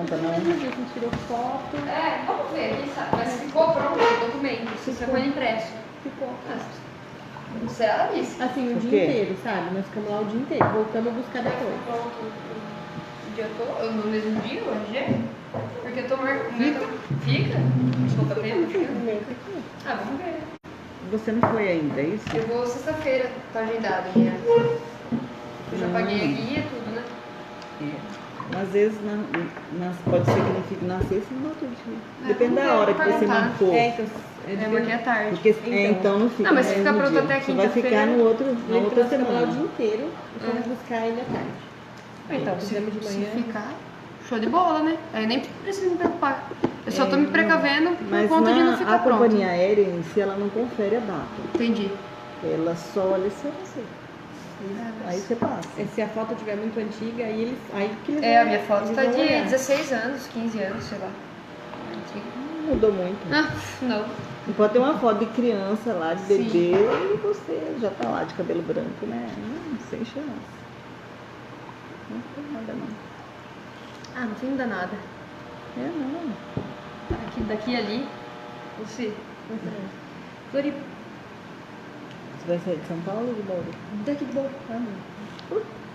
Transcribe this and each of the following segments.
adianta não. A gente tirou foto. Vamos ver, quem sabe. Mas ficou pronto o documento. Você foi impresso. Ficou. Não sei, ela disse. Assim, o dia inteiro, sabe? Nós ficamos lá o dia inteiro. Voltamos a buscar depois. O dia todo? No mesmo dia, hoje? Porque eu tô marcando. Fica? Desculpa, fica? Vamos ver. Você não foi ainda, é isso? Eu vou sexta-feira, tá agendado, minha. Eu já paguei a guia, tudo, né? Às vezes pode ser que não fique na sexta e no outro dia. Depende da hora que você marcou. Porque é tarde. Porque, então não fica. Não, mas se ficar pronto até você vai ficar quinta-feira. na outra semana. O dia inteiro e fomos buscar ele à tarde. Então, se ficar, show de bola, né? Aí nem preciso me preocupar. Eu só tô me precavendo por conta de não ficar a pronto. companhia aérea em si, ela não confere a data. Entendi. Ela só olha se você. Aí você passa. Se a foto estiver muito antiga, aí que eles a minha foto tá de 16 anos, 15 anos, sei lá. Não mudou muito. Não. Não pode ter uma foto de criança lá, de bebê, e você já tá lá de cabelo branco, né? Sem chance. Não tem nada, não. Não tem nada. Não. Daqui ali. Você. Floripa. Você vai sair de São Paulo ou de Bauru? Daqui de Bauru.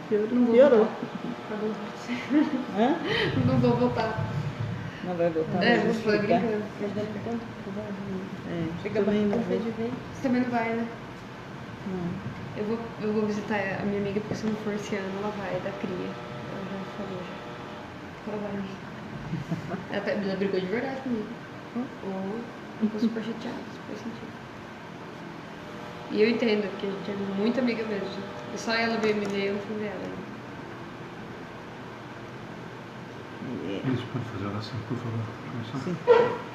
Piorou. Não vou voltar. Não vai voltar? Não foi brincando. Também não vou. Você também não vai, né? Não. Eu vou visitar a minha amiga, porque se não for esse ano, ela vai da cria. Ela já falou já. Ela vai. Ela brigou de verdade comigo. Ficou super chateada, super sentido. E eu entendo, porque a gente é muito amiga mesmo. E só ela veio me ver, eu não fui ver ela. Isso, pode fazer a oração, por favor. Sim.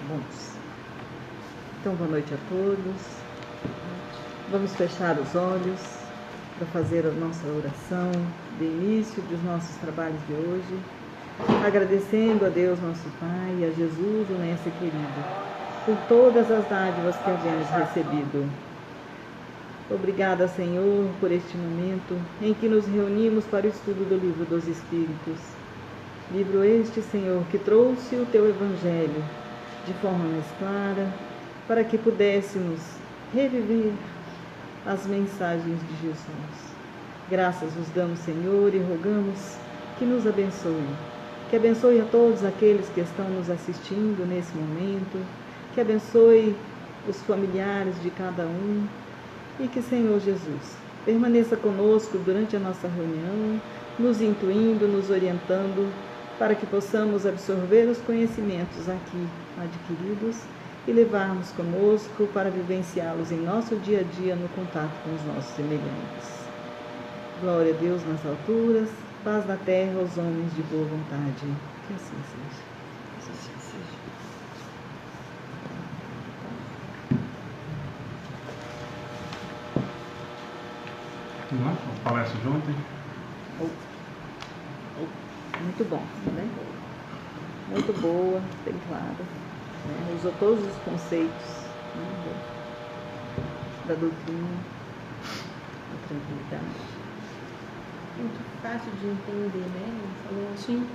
Vamos. Então, boa noite a todos. Vamos fechar os olhos para fazer a nossa oração de início dos nossos trabalhos de hoje, agradecendo a Deus, nosso Pai, e a Jesus, o Mestre querido, por todas as dádivas que havemos recebido. Obrigada, Senhor, por este momento em que nos reunimos para o estudo do Livro dos Espíritos. Livro este, Senhor, que trouxe o Teu Evangelho de forma mais clara, para que pudéssemos reviver as mensagens de Jesus. Graças vos damos, Senhor, e rogamos que nos abençoe. Que abençoe a todos aqueles que estão nos assistindo nesse momento, que abençoe os familiares de cada um, e que, Senhor Jesus, permaneça conosco durante a nossa reunião, nos intuindo, nos orientando, para que possamos absorver os conhecimentos aqui adquiridos e levarmos conosco para vivenciá-los em nosso dia a dia no contato com os nossos semelhantes. Glória a Deus nas alturas, paz na terra aos homens de boa vontade. Que assim seja. Que assim seja. Vamos lá, a palestra de ontem. Muito bom, né? Muito boa, bem clara. Né? Usou todos os conceitos, né, da doutrina, da tranquilidade. Muito fácil de entender, né? Ele falou assim,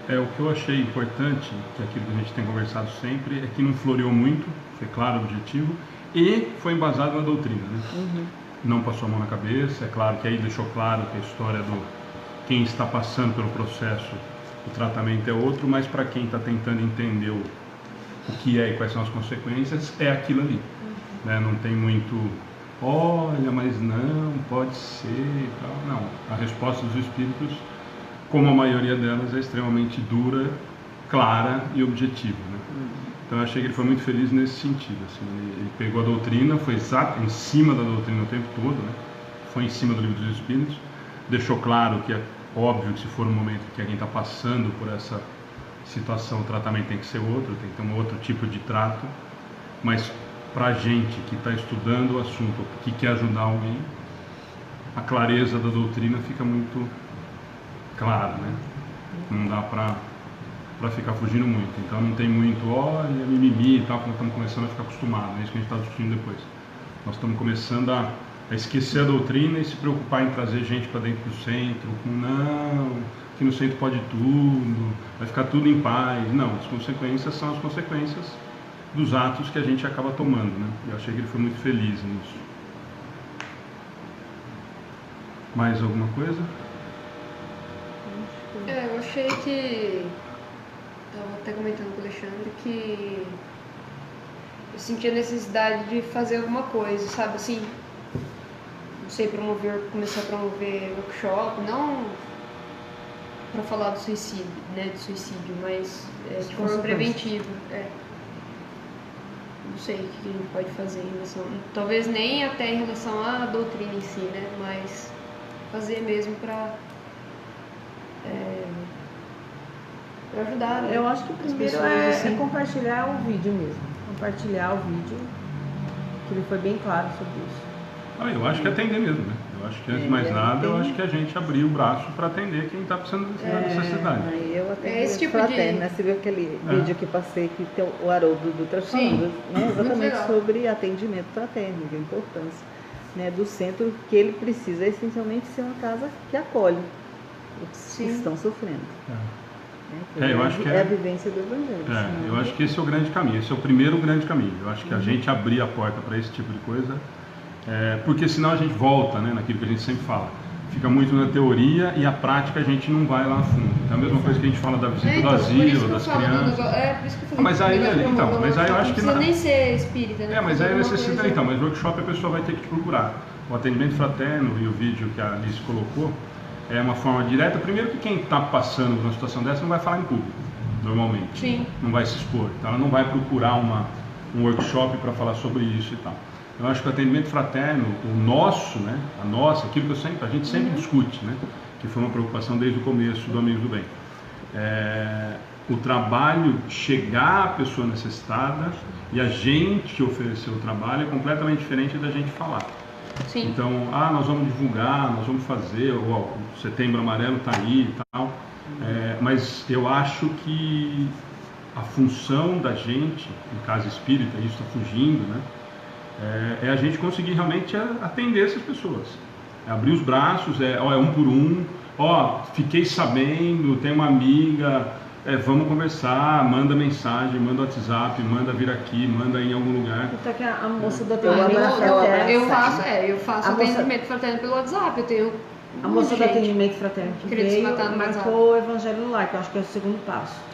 bem. O que eu achei importante, que é aquilo que a gente tem conversado sempre, é que não floreou muito, foi claro o objetivo, e foi embasado na doutrina, né? Não passou a mão na cabeça. É claro que aí deixou claro que a história do quem está passando pelo processo, o tratamento é outro, mas para quem está tentando entender o que é e quais são as consequências, é aquilo ali, né? Não tem muito, olha, mas não, pode ser e tal. Não, a resposta dos espíritos, como a maioria delas, é extremamente dura, clara e objetiva, né? Então eu achei que ele foi muito feliz nesse sentido, assim. Ele pegou a doutrina, foi exato em cima da doutrina o tempo todo, né? Foi em cima do Livro dos Espíritos, deixou claro que é óbvio que se for um momento que alguém está passando por essa situação, o tratamento tem que ser outro, tem que ter um outro tipo de trato, mas para a gente que está estudando o assunto, que quer ajudar alguém, a clareza da doutrina fica muito clara, né? Não dá para ficar fugindo muito. Então não tem muito, olha, mimimi e tal, porque nós estamos começando a ficar acostumados, é isso que a gente está discutindo depois. Nós estamos começando a esquecer a doutrina e se preocupar em trazer gente para dentro do centro, com não, que no centro pode tudo, vai ficar tudo em paz. Não, as consequências são as consequências dos atos que a gente acaba tomando, né? Eu achei que ele foi muito feliz nisso. Mais alguma coisa? Eu achei que... Estava até comentando com o Alexandre que eu senti a necessidade de fazer alguma coisa, sabe, assim, não sei, começar a promover workshop, não para falar do suicídio, né, de suicídio, mas de forma preventiva, Não sei o que a gente pode fazer em relação, talvez nem até em relação à doutrina em si, né, mas fazer mesmo para ajudar, né? Eu acho que o primeiro pessoas, é compartilhar o vídeo mesmo. Compartilhar o vídeo, que ele foi bem claro sobre isso. Eu acho que é atender mesmo, né? Eu acho que antes de mais nada, eu acho que a gente abrir o braço para atender quem está precisando da necessidade. Aí eu atendi esse tipo fraterno, né? Você viu aquele vídeo que passei que tem o Haroldo Dutra falando, né? Exatamente sobre atendimento fraterno, a importância, né, do centro, que ele precisa essencialmente ser uma casa que acolhe os que estão sofrendo. Eu acho que é a vivência do Evangelho. Eu acho que esse é o grande caminho, esse é o primeiro grande caminho. Eu acho que a gente abrir a porta para esse tipo de coisa, porque senão a gente volta, né, naquilo que a gente sempre fala. Fica muito na teoria e a prática a gente não vai lá a fundo. É a mesma coisa que a gente fala da visita do asilo, das crianças. Por isso que eu falei mas aí eu acho que não precisa nem ser espírita, né? Mas aí necessita, mas workshop a pessoa vai ter que te procurar. O atendimento fraterno e o vídeo que a Alice colocou é uma forma direta. Primeiro que quem está passando por uma situação dessa não vai falar em público, normalmente. Sim. Não vai se expor. Então ela não vai procurar um workshop para falar sobre isso e tal. Eu acho que o atendimento fraterno, o nosso, né, aquilo que a gente sempre discute, né, que foi uma preocupação desde o começo do Amigos do Bem. O trabalho chegar à pessoa necessitada e a gente oferecer o trabalho é completamente diferente da gente falar. Sim. Então, nós vamos divulgar, nós vamos fazer, o Setembro Amarelo está aí e tal, mas eu acho que a função da gente, no caso espírita, isso está fugindo, né? É a gente conseguir realmente atender essas pessoas, abrir os braços, um por um, fiquei sabendo, tem uma amiga, vamos conversar, manda mensagem, manda WhatsApp, manda vir aqui, manda ir em algum lugar. Então que a moça do eu faço atendimento fraterno pelo WhatsApp, eu tenho a moça do atendimento fraterno que veio, marcou o Evangelho no Lar, que eu acho que é o segundo passo.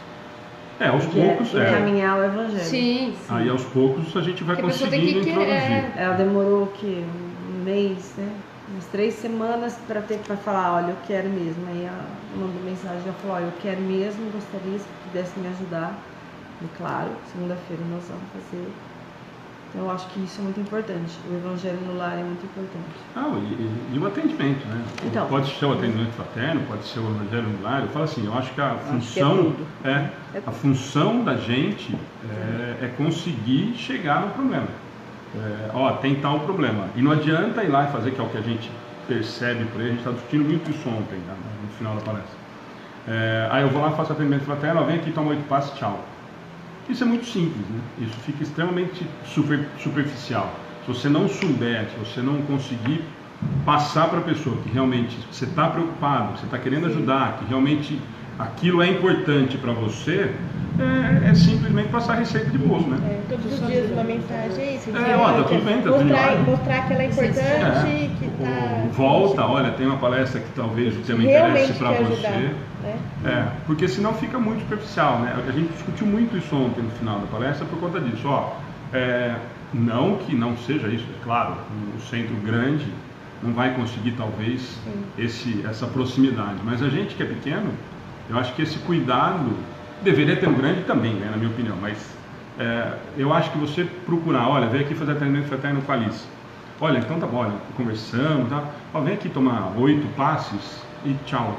Aos poucos, encaminhar o Evangelho. Sim. Aí aos poucos a gente vai conseguindo introduzir. Ela demorou um mês, né? Umas 3 semanas para falar, olha, eu quero mesmo. Aí ela mandou mensagem, ela falou, olha, eu quero mesmo, gostaria se pudesse me ajudar. E claro, segunda-feira nós vamos fazer. Então eu acho que isso é muito importante. O Evangelho no Lar é muito importante. E o atendimento, né? Então, pode ser o atendimento fraterno, pode ser o Evangelho no Lar. Eu falo assim, eu acho que a função a função da gente é conseguir chegar no problema. Tem tal problema. E não adianta ir lá e fazer, que é o que a gente percebe por aí, a gente está discutindo muito isso ontem, no final da palestra. Eu vou lá, faço atendimento fraterno, vem aqui, toma 8 passos, tchau. Isso é muito simples, né? Isso fica extremamente superficial. Se você não souber, se você não conseguir passar para a pessoa que realmente você está preocupado, que você está querendo ajudar, que realmente aquilo é importante para você, é simplesmente passar a receita de bolo, né? Todos os dias uma mensagem é isso. Tá tudo bem, tá tudo bem. Mostrar que ela é importante, que tá... Volta, olha, tem uma palestra que talvez o tema interesse para você. Porque senão fica muito superficial, né? A gente discutiu muito isso ontem no final da palestra por conta disso. Não que não seja isso, é claro, o centro grande não vai conseguir talvez essa proximidade, mas a gente que é pequeno, eu acho que esse cuidado deveria ter um grande também, né, na minha opinião, mas eu acho que você procurar, olha, vem aqui fazer atendimento fraterno com a Alice. Olha, então tá bom, olha, conversamos, tá? Vem aqui tomar 8 passes e tchau.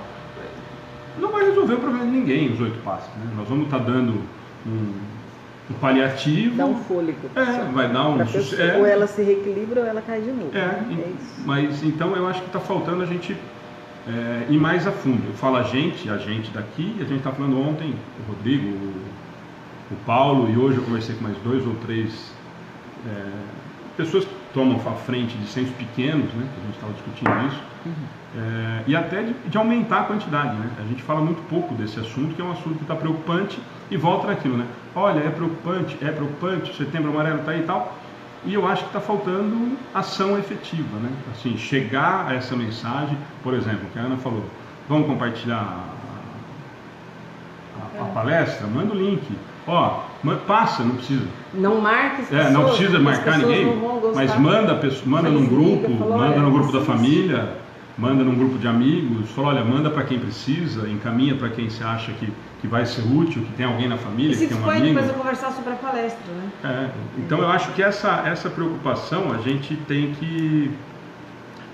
Não vai resolver o problema de ninguém, os 8 passes, né? Nós vamos estar dando um paliativo. Dá um fôlego. Vai dar um... Ou ela se reequilibra ou ela cai de novo. Isso. Mas então eu acho que está faltando a gente ir mais a fundo. Eu falo a gente daqui, a gente está falando ontem, o Rodrigo, o Paulo, e hoje eu conversei com mais 2 ou 3 pessoas tomam a frente de centros pequenos, né, que a gente estava discutindo isso, e até de aumentar a quantidade, né? A gente fala muito pouco desse assunto, que é um assunto que está preocupante, e volta naquilo, né? Olha, é preocupante, o Setembro Amarelo está aí e tal, e eu acho que está faltando ação efetiva, né? Assim, chegar a essa mensagem, por exemplo, que a Ana falou, vamos compartilhar a palestra, manda o link, ó, passa, não precisa. Não marque as pessoas, não precisa marcar ninguém, mas manda num grupo, manda no grupo da família, manda num grupo de amigos, fala, olha, manda para quem precisa, encaminha para quem você acha que vai ser útil, que tem alguém na família, e que tem um amigo. depois eu conversar sobre a palestra, né? Então eu acho que essa preocupação a gente tem que...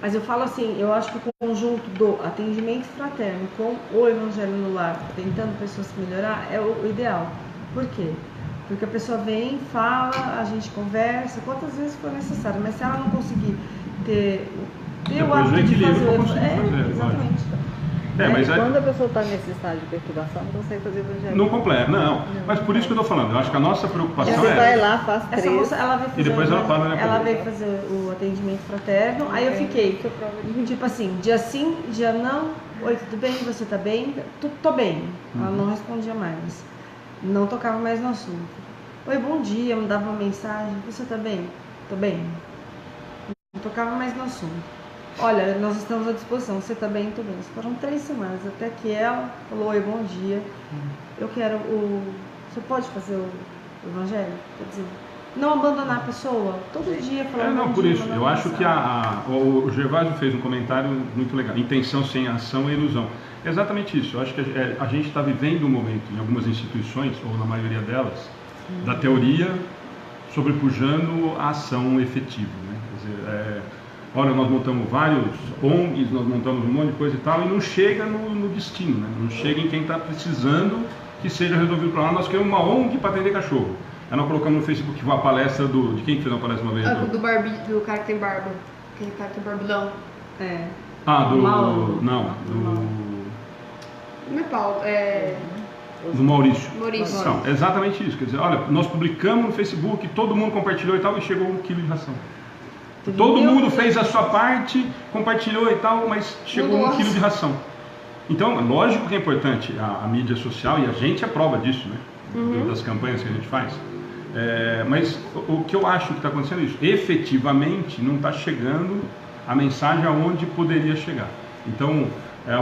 Mas eu falo assim, eu acho que o conjunto do atendimento fraterno com o Evangelho no Lar, tentando pessoas melhorar, é o ideal. Por quê? Porque a pessoa vem, fala, a gente conversa, quantas vezes for necessário, mas se ela não conseguir ter o hábito de fazer... Exatamente. Mas quando a pessoa está nesse estágio de perturbação, não consegue fazer evangelho. Não completa, não. Mas por isso que eu estou falando, eu acho que a nossa preocupação Você vai lá, faz 3. Essa moça, ela veio fazer e depois ela para, né? Ela veio fazer o atendimento fraterno, aí eu fiquei, tipo assim, dia sim, dia não, oi, tudo bem, você tá bem? Tô bem. Ela não respondia mais, não tocava mais no assunto. Oi, bom dia, me dava uma mensagem, você tá bem? Tô bem. Não tocava mais no assunto. Olha, nós estamos à disposição, você tá bem? Tô bem. Foram 3 semanas, até que ela falou, oi, bom dia, eu quero você pode fazer o evangelho? Quer dizer, não abandonar a pessoa, todo dia falando não, por isso, eu acho que o Gervásio fez um comentário muito legal, intenção sem ação é ilusão. É exatamente isso, eu acho que a gente está vivendo um momento, em algumas instituições, ou na maioria delas, da teoria sobrepujando a ação efetiva, né? Quer dizer, olha, nós montamos vários ONGs, nós montamos um monte de coisa e tal, e não chega no destino, né? Não chega em quem está precisando que seja resolvido o problema. Nós queremos uma ONG para atender cachorro. Aí nós colocamos no Facebook uma palestra de quem que fez uma palestra uma vez? Do cara que tem barba. Aquele cara que tem barbudão. Não é Paulo, do Maurício. Maurício. Não, é exatamente isso. Quer dizer, olha, nós publicamos no Facebook, todo mundo compartilhou e tal, e chegou 1 quilo de ração. Todo mundo fez a sua parte, compartilhou e tal, mas chegou 1 quilo de ração. Então, lógico que é importante a mídia social, e a gente é prova disso, né? Das campanhas que a gente faz. Mas o que eu acho que está acontecendo é isso. Efetivamente, não está chegando a mensagem aonde poderia chegar. Então,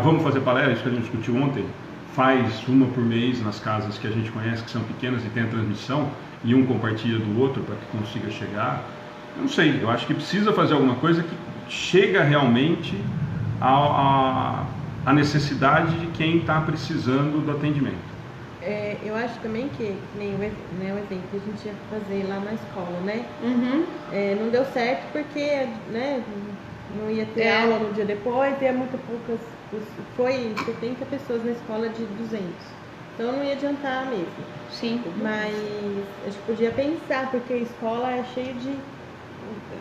vamos fazer palestra, isso que a gente discutiu ontem. Faz uma por mês nas casas que a gente conhece, que são pequenas e tem a transmissão, e um compartilha do outro para que consiga chegar. Eu não sei, eu acho que precisa fazer alguma coisa que chega realmente à necessidade de quem está precisando do atendimento. Eu acho também que nem o evento que a gente ia fazer lá na escola, né? Não deu certo porque, né, não ia ter aula no dia depois, e muito poucas, foi 70 pessoas na escola de 200. Então não ia adiantar mesmo. Sim. Mas a gente podia pensar, porque a escola é cheia de...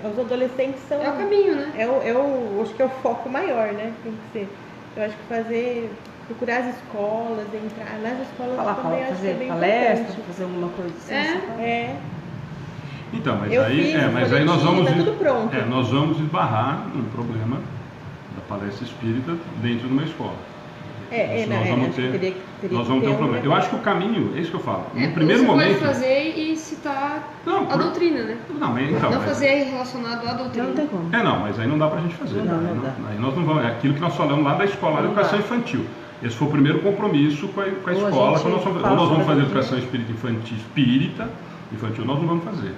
Os adolescentes são... É o caminho, né? Acho que é o foco maior, né? Tem que ser. Eu acho que procurar as escolas, entrar nas escolas também, acho que é fazer bem palestra, importante. fazer alguma coisa assim. Então, Eu fiz, mas aí nós vamos, tá tudo pronto. Nós vamos esbarrar num problema da palestra espírita dentro de uma escola. Nós vamos ter um problema. Eu acho que o caminho, é isso que eu falo. No primeiro momento. Você pode fazer e citar a doutrina, né? Não fazer relacionado à doutrina. Não tem como. Mas aí não dá pra gente fazer. Não dá. Aí nós não vamos. É aquilo que nós falamos lá da escola, da educação infantil. Esse foi o primeiro compromisso com a escola. Ou nós vamos fazer educação espírita infantil, nós não vamos fazer.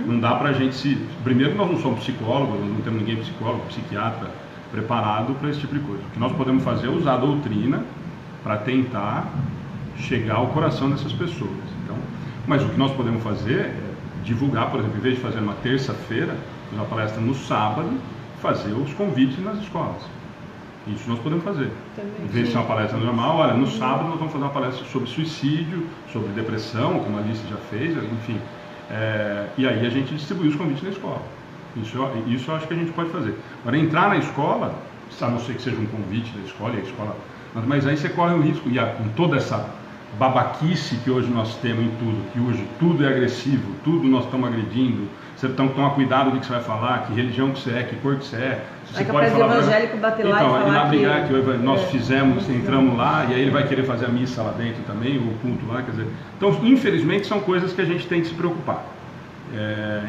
Não dá pra gente Primeiro, nós não somos psicólogos, nós não temos ninguém psicólogo, psiquiatra preparado para esse tipo de coisa. O que nós podemos fazer é usar a doutrina para tentar chegar ao coração dessas pessoas. Então, mas o que nós podemos fazer é divulgar, por exemplo, em vez de fazer uma terça-feira, uma palestra no sábado, fazer os convites nas escolas. Isso nós podemos fazer. Em vez de ser uma palestra normal, olha, no sábado nós vamos fazer uma palestra sobre suicídio, sobre depressão, como a Alice já fez, enfim. E aí a gente distribui os convites na escola. Isso eu acho que a gente pode fazer. Agora, entrar na escola, a não ser que seja um convite da escola, mas aí você corre o risco, com toda essa babaquice que hoje nós temos em tudo, que hoje tudo é agressivo, tudo nós estamos agredindo, você tem que tomar cuidado do que você vai falar, que religião que você é, que cor que você é. Você pode falar evangélico bater lá e falar lá brigar que nós é, fizemos, entramos lá, e aí ele vai querer fazer a missa lá dentro também, o culto lá, quer dizer. Então, infelizmente, são coisas que a gente tem que se preocupar.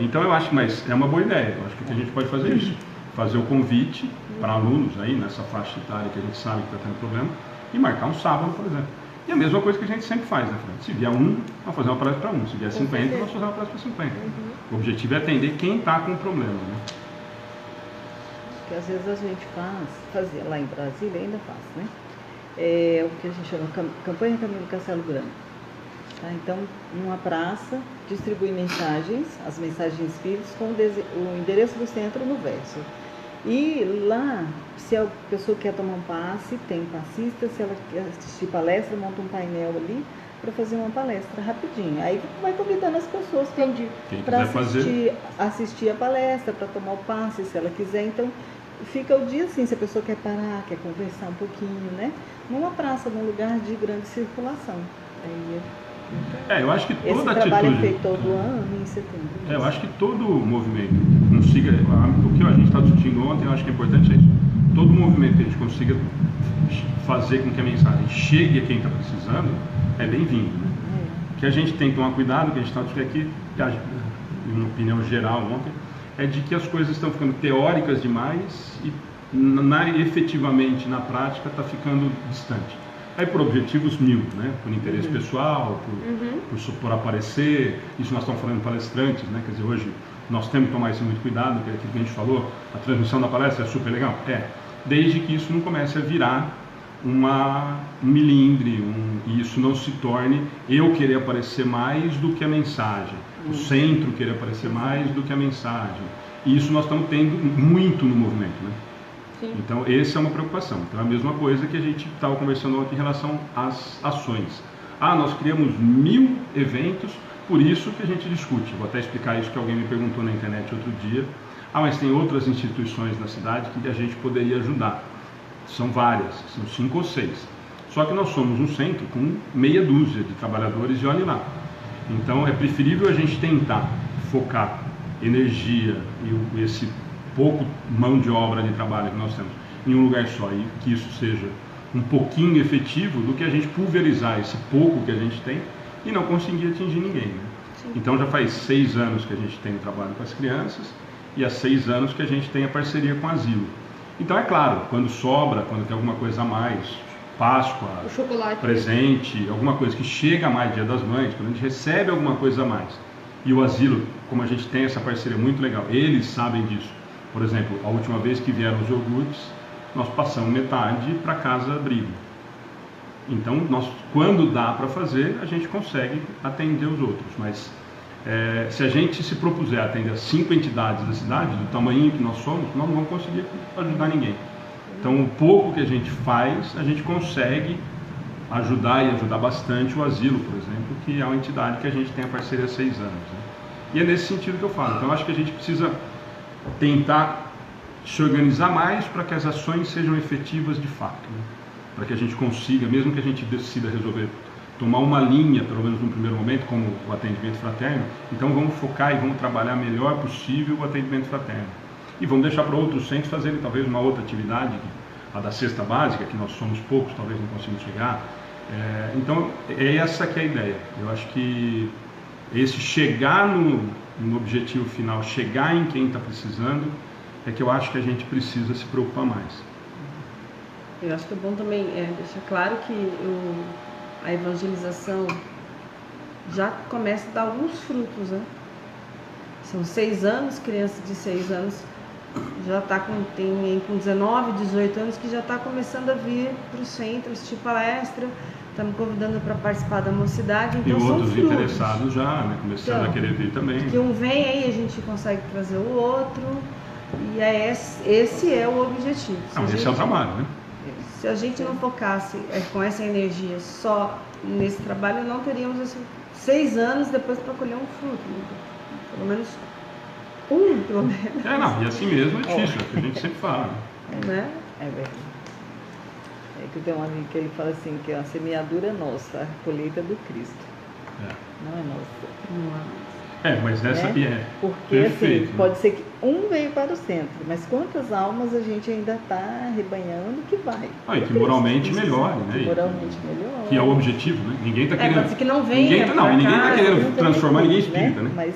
Então, eu acho que, mas é uma boa ideia, eu acho que o que a gente pode fazer é isso, fazer o convite para alunos aí, nessa faixa etária que a gente sabe que está tendo problema, e marcar um sábado, por exemplo. E a mesma coisa que a gente sempre faz, né, Fran? Se vier um, vamos fazer uma palestra para um. Se vier 50, vamos fazer uma palestra para 50. O objetivo é atender quem está com o problema, né? Que às vezes a gente fazia lá em Brasília, ainda faz, né? O que a gente chama campanha Camilo Castelo Branco. Tá? Então, numa praça, distribui mensagens, as mensagens espíritas, com o endereço do centro no verso. E lá, se a pessoa quer tomar um passe, tem um passista, se ela quer assistir palestra, monta um painel ali para fazer uma palestra rapidinho. Aí vai convidando as pessoas para assistir a palestra, para tomar o passe, se ela quiser. Então, fica o dia assim, se a pessoa quer parar, quer conversar um pouquinho, né? Numa praça, num lugar de grande circulação. Eu acho que toda esse atitude... trabalho é feito todo ano em setembro. Eu acho que todo movimento consiga... O que a gente está discutindo ontem, eu acho que é importante é isso. Todo movimento que a gente consiga fazer com que a mensagem chegue a quem está precisando, é bem-vindo. Né? Que a gente tem que tomar cuidado, que a gente está discutindo aqui, uma opinião geral ontem, é de que as coisas estão ficando teóricas demais e efetivamente, na prática, está ficando distante. Aí por objetivos mil, né? Por interesse pessoal, por aparecer, isso nós estamos falando de palestrantes, né? Quer dizer, hoje nós temos que tomar isso muito cuidado, porque aquilo que a gente falou, a transmissão da palestra é super legal, desde que isso não comece a virar um milindre, e isso não se torne eu querer aparecer mais do que a mensagem, o centro querer aparecer mais do que a mensagem, e isso nós estamos tendo muito no movimento, né? Então, essa é uma preocupação. Então, é a mesma coisa que a gente estava conversando ontem em relação às ações. Nós criamos 1000 eventos, por isso que a gente discute. Vou até explicar isso que alguém me perguntou na internet outro dia. Mas tem outras instituições na cidade que a gente poderia ajudar. São várias, são 5 ou 6. Só que nós somos um centro com meia dúzia de trabalhadores e olhe lá. Então, é preferível a gente tentar focar energia e esse pouco mão de obra de trabalho que nós temos em um lugar só e que isso seja um pouquinho efetivo do que a gente pulverizar esse pouco que a gente tem e não conseguir atingir ninguém, né? Então já faz 6 anos que a gente tem o trabalho com as crianças e há 6 anos que a gente tem a parceria com o asilo. Então é claro, quando sobra, quando tem alguma coisa a mais, Páscoa, presente, alguma coisa que chega a mais, Dia das Mães, quando a gente recebe alguma coisa a mais e o asilo, como a gente tem essa parceria muito legal, eles sabem disso. Por exemplo, a última vez que vieram os iogurtes, nós passamos metade para casa abrigo. Então, quando dá para fazer, a gente consegue atender os outros. Mas se a gente se propuser a atender as 5 entidades da cidade, do tamanho que nós somos, nós não vamos conseguir ajudar ninguém. Então, o pouco que a gente faz, a gente consegue ajudar e ajudar bastante o asilo, por exemplo, que é uma entidade que a gente tem a parceria há 6 anos. Né? E é nesse sentido que eu falo. Então, eu acho que a gente precisa tentar se organizar mais para que as ações sejam efetivas de fato, né? Para que a gente consiga, mesmo que a gente decida resolver tomar uma linha, pelo menos no primeiro momento, como o atendimento fraterno, então vamos focar e vamos trabalhar melhor possível o atendimento fraterno. E vamos deixar para outros centros fazerem talvez uma outra atividade, a da cesta básica, que nós somos poucos, talvez não consigamos chegar. Então, é essa que é a ideia. Eu acho que esse chegar no objetivo final, chegar em quem está precisando, é que eu acho que a gente precisa se preocupar mais. Eu acho que é bom também deixar claro que a evangelização já começa a dar alguns frutos, né? São 6 anos, criança de 6 anos já está tem 19, 18 anos que já está começando a vir para o centro, assistir palestra, estamos convidando para participar da mocidade, então e são outros frutos. Interessados já, né, começando a querer vir também. Que um vem aí, a gente consegue trazer o outro, e esse é o objetivo. Esse é o trabalho, né? Se a gente não focasse com essa energia só nesse trabalho, não teríamos 6 anos depois para colher um fruto, pelo menos pelo menos. E assim mesmo é difícil, é o que a gente sempre fala. Né? É verdade. que tem um amigo que ele fala assim, que a semeadura é nossa, a colheita é do Cristo. Não é nossa. Mas essa Porque perfeito, assim, pode ser que um veio para o centro, mas quantas almas a gente ainda está arrebanhando que vai? E que moralmente melhore, né? Que moralmente melhore. Que é o objetivo, né? Ninguém está querendo. Pode ser que não venha. Ninguém está querendo transformar ninguém em espírita, né? Mas,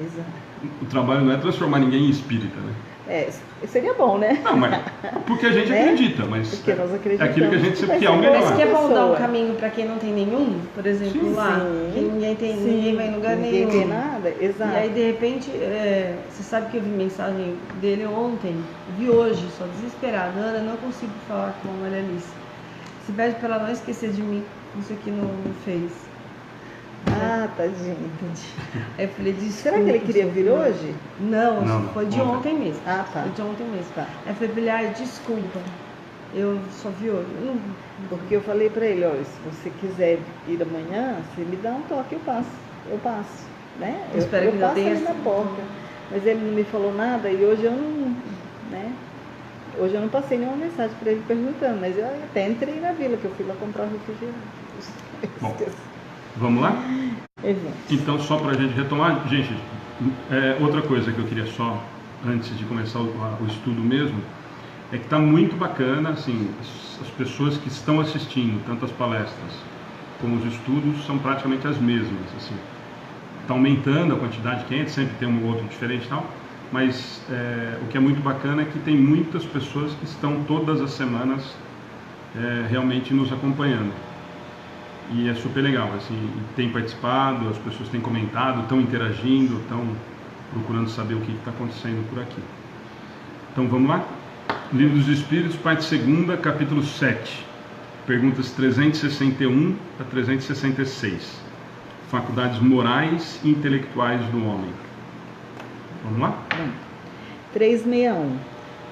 exato. O trabalho não é transformar ninguém em espírita, né? Seria bom, né? Não, mas porque a gente acredita, mas porque nós acreditamos, é aquilo que a gente sempre quer o melhor. Mas que é bom dar um caminho para quem não tem nenhum, por exemplo, que ninguém vai em lugar nenhum. Ninguém tem nada, exato. E aí, de repente, você sabe que eu vi mensagem dele ontem, vi hoje, só desesperada. Ana, não consigo falar com a Maria Alice. Se pede para ela não esquecer de mim, isso aqui não fez. Tadinho, entendi. Aí eu falei, desculpa. Será que ele queria vir hoje? Não, foi de ontem mesmo. Tá. Foi de ontem mesmo. Tá. Aí eu falei, desculpa, eu só vi hoje. Porque eu falei pra ele, olha, se você quiser ir amanhã, você me dá um toque, eu passo, né? Eu espero que passo tenha ali na porta. Mas ele não me falou nada e hoje eu não, né? Hoje eu não passei nenhuma mensagem pra ele perguntando, mas eu até entrei na vila, que eu fui lá comprar o refrigerante. Bom, vamos lá? Então, só para a gente retomar, gente, outra coisa que eu queria só, antes de começar o estudo mesmo, é que está muito bacana, assim, as pessoas que estão assistindo, tanto as palestras como os estudos, são praticamente as mesmas, assim. Está aumentando a quantidade de clientes, sempre tem um ou outro diferente e tal, mas o que é muito bacana é que tem muitas pessoas que estão todas as semanas realmente nos acompanhando. E é super legal, assim, tem participado, as pessoas têm comentado, estão interagindo, estão procurando saber o que está acontecendo por aqui. Então vamos lá? Livro dos Espíritos, parte 2, capítulo 7, perguntas 361 a 366. Faculdades morais e intelectuais do homem. Vamos lá? 361.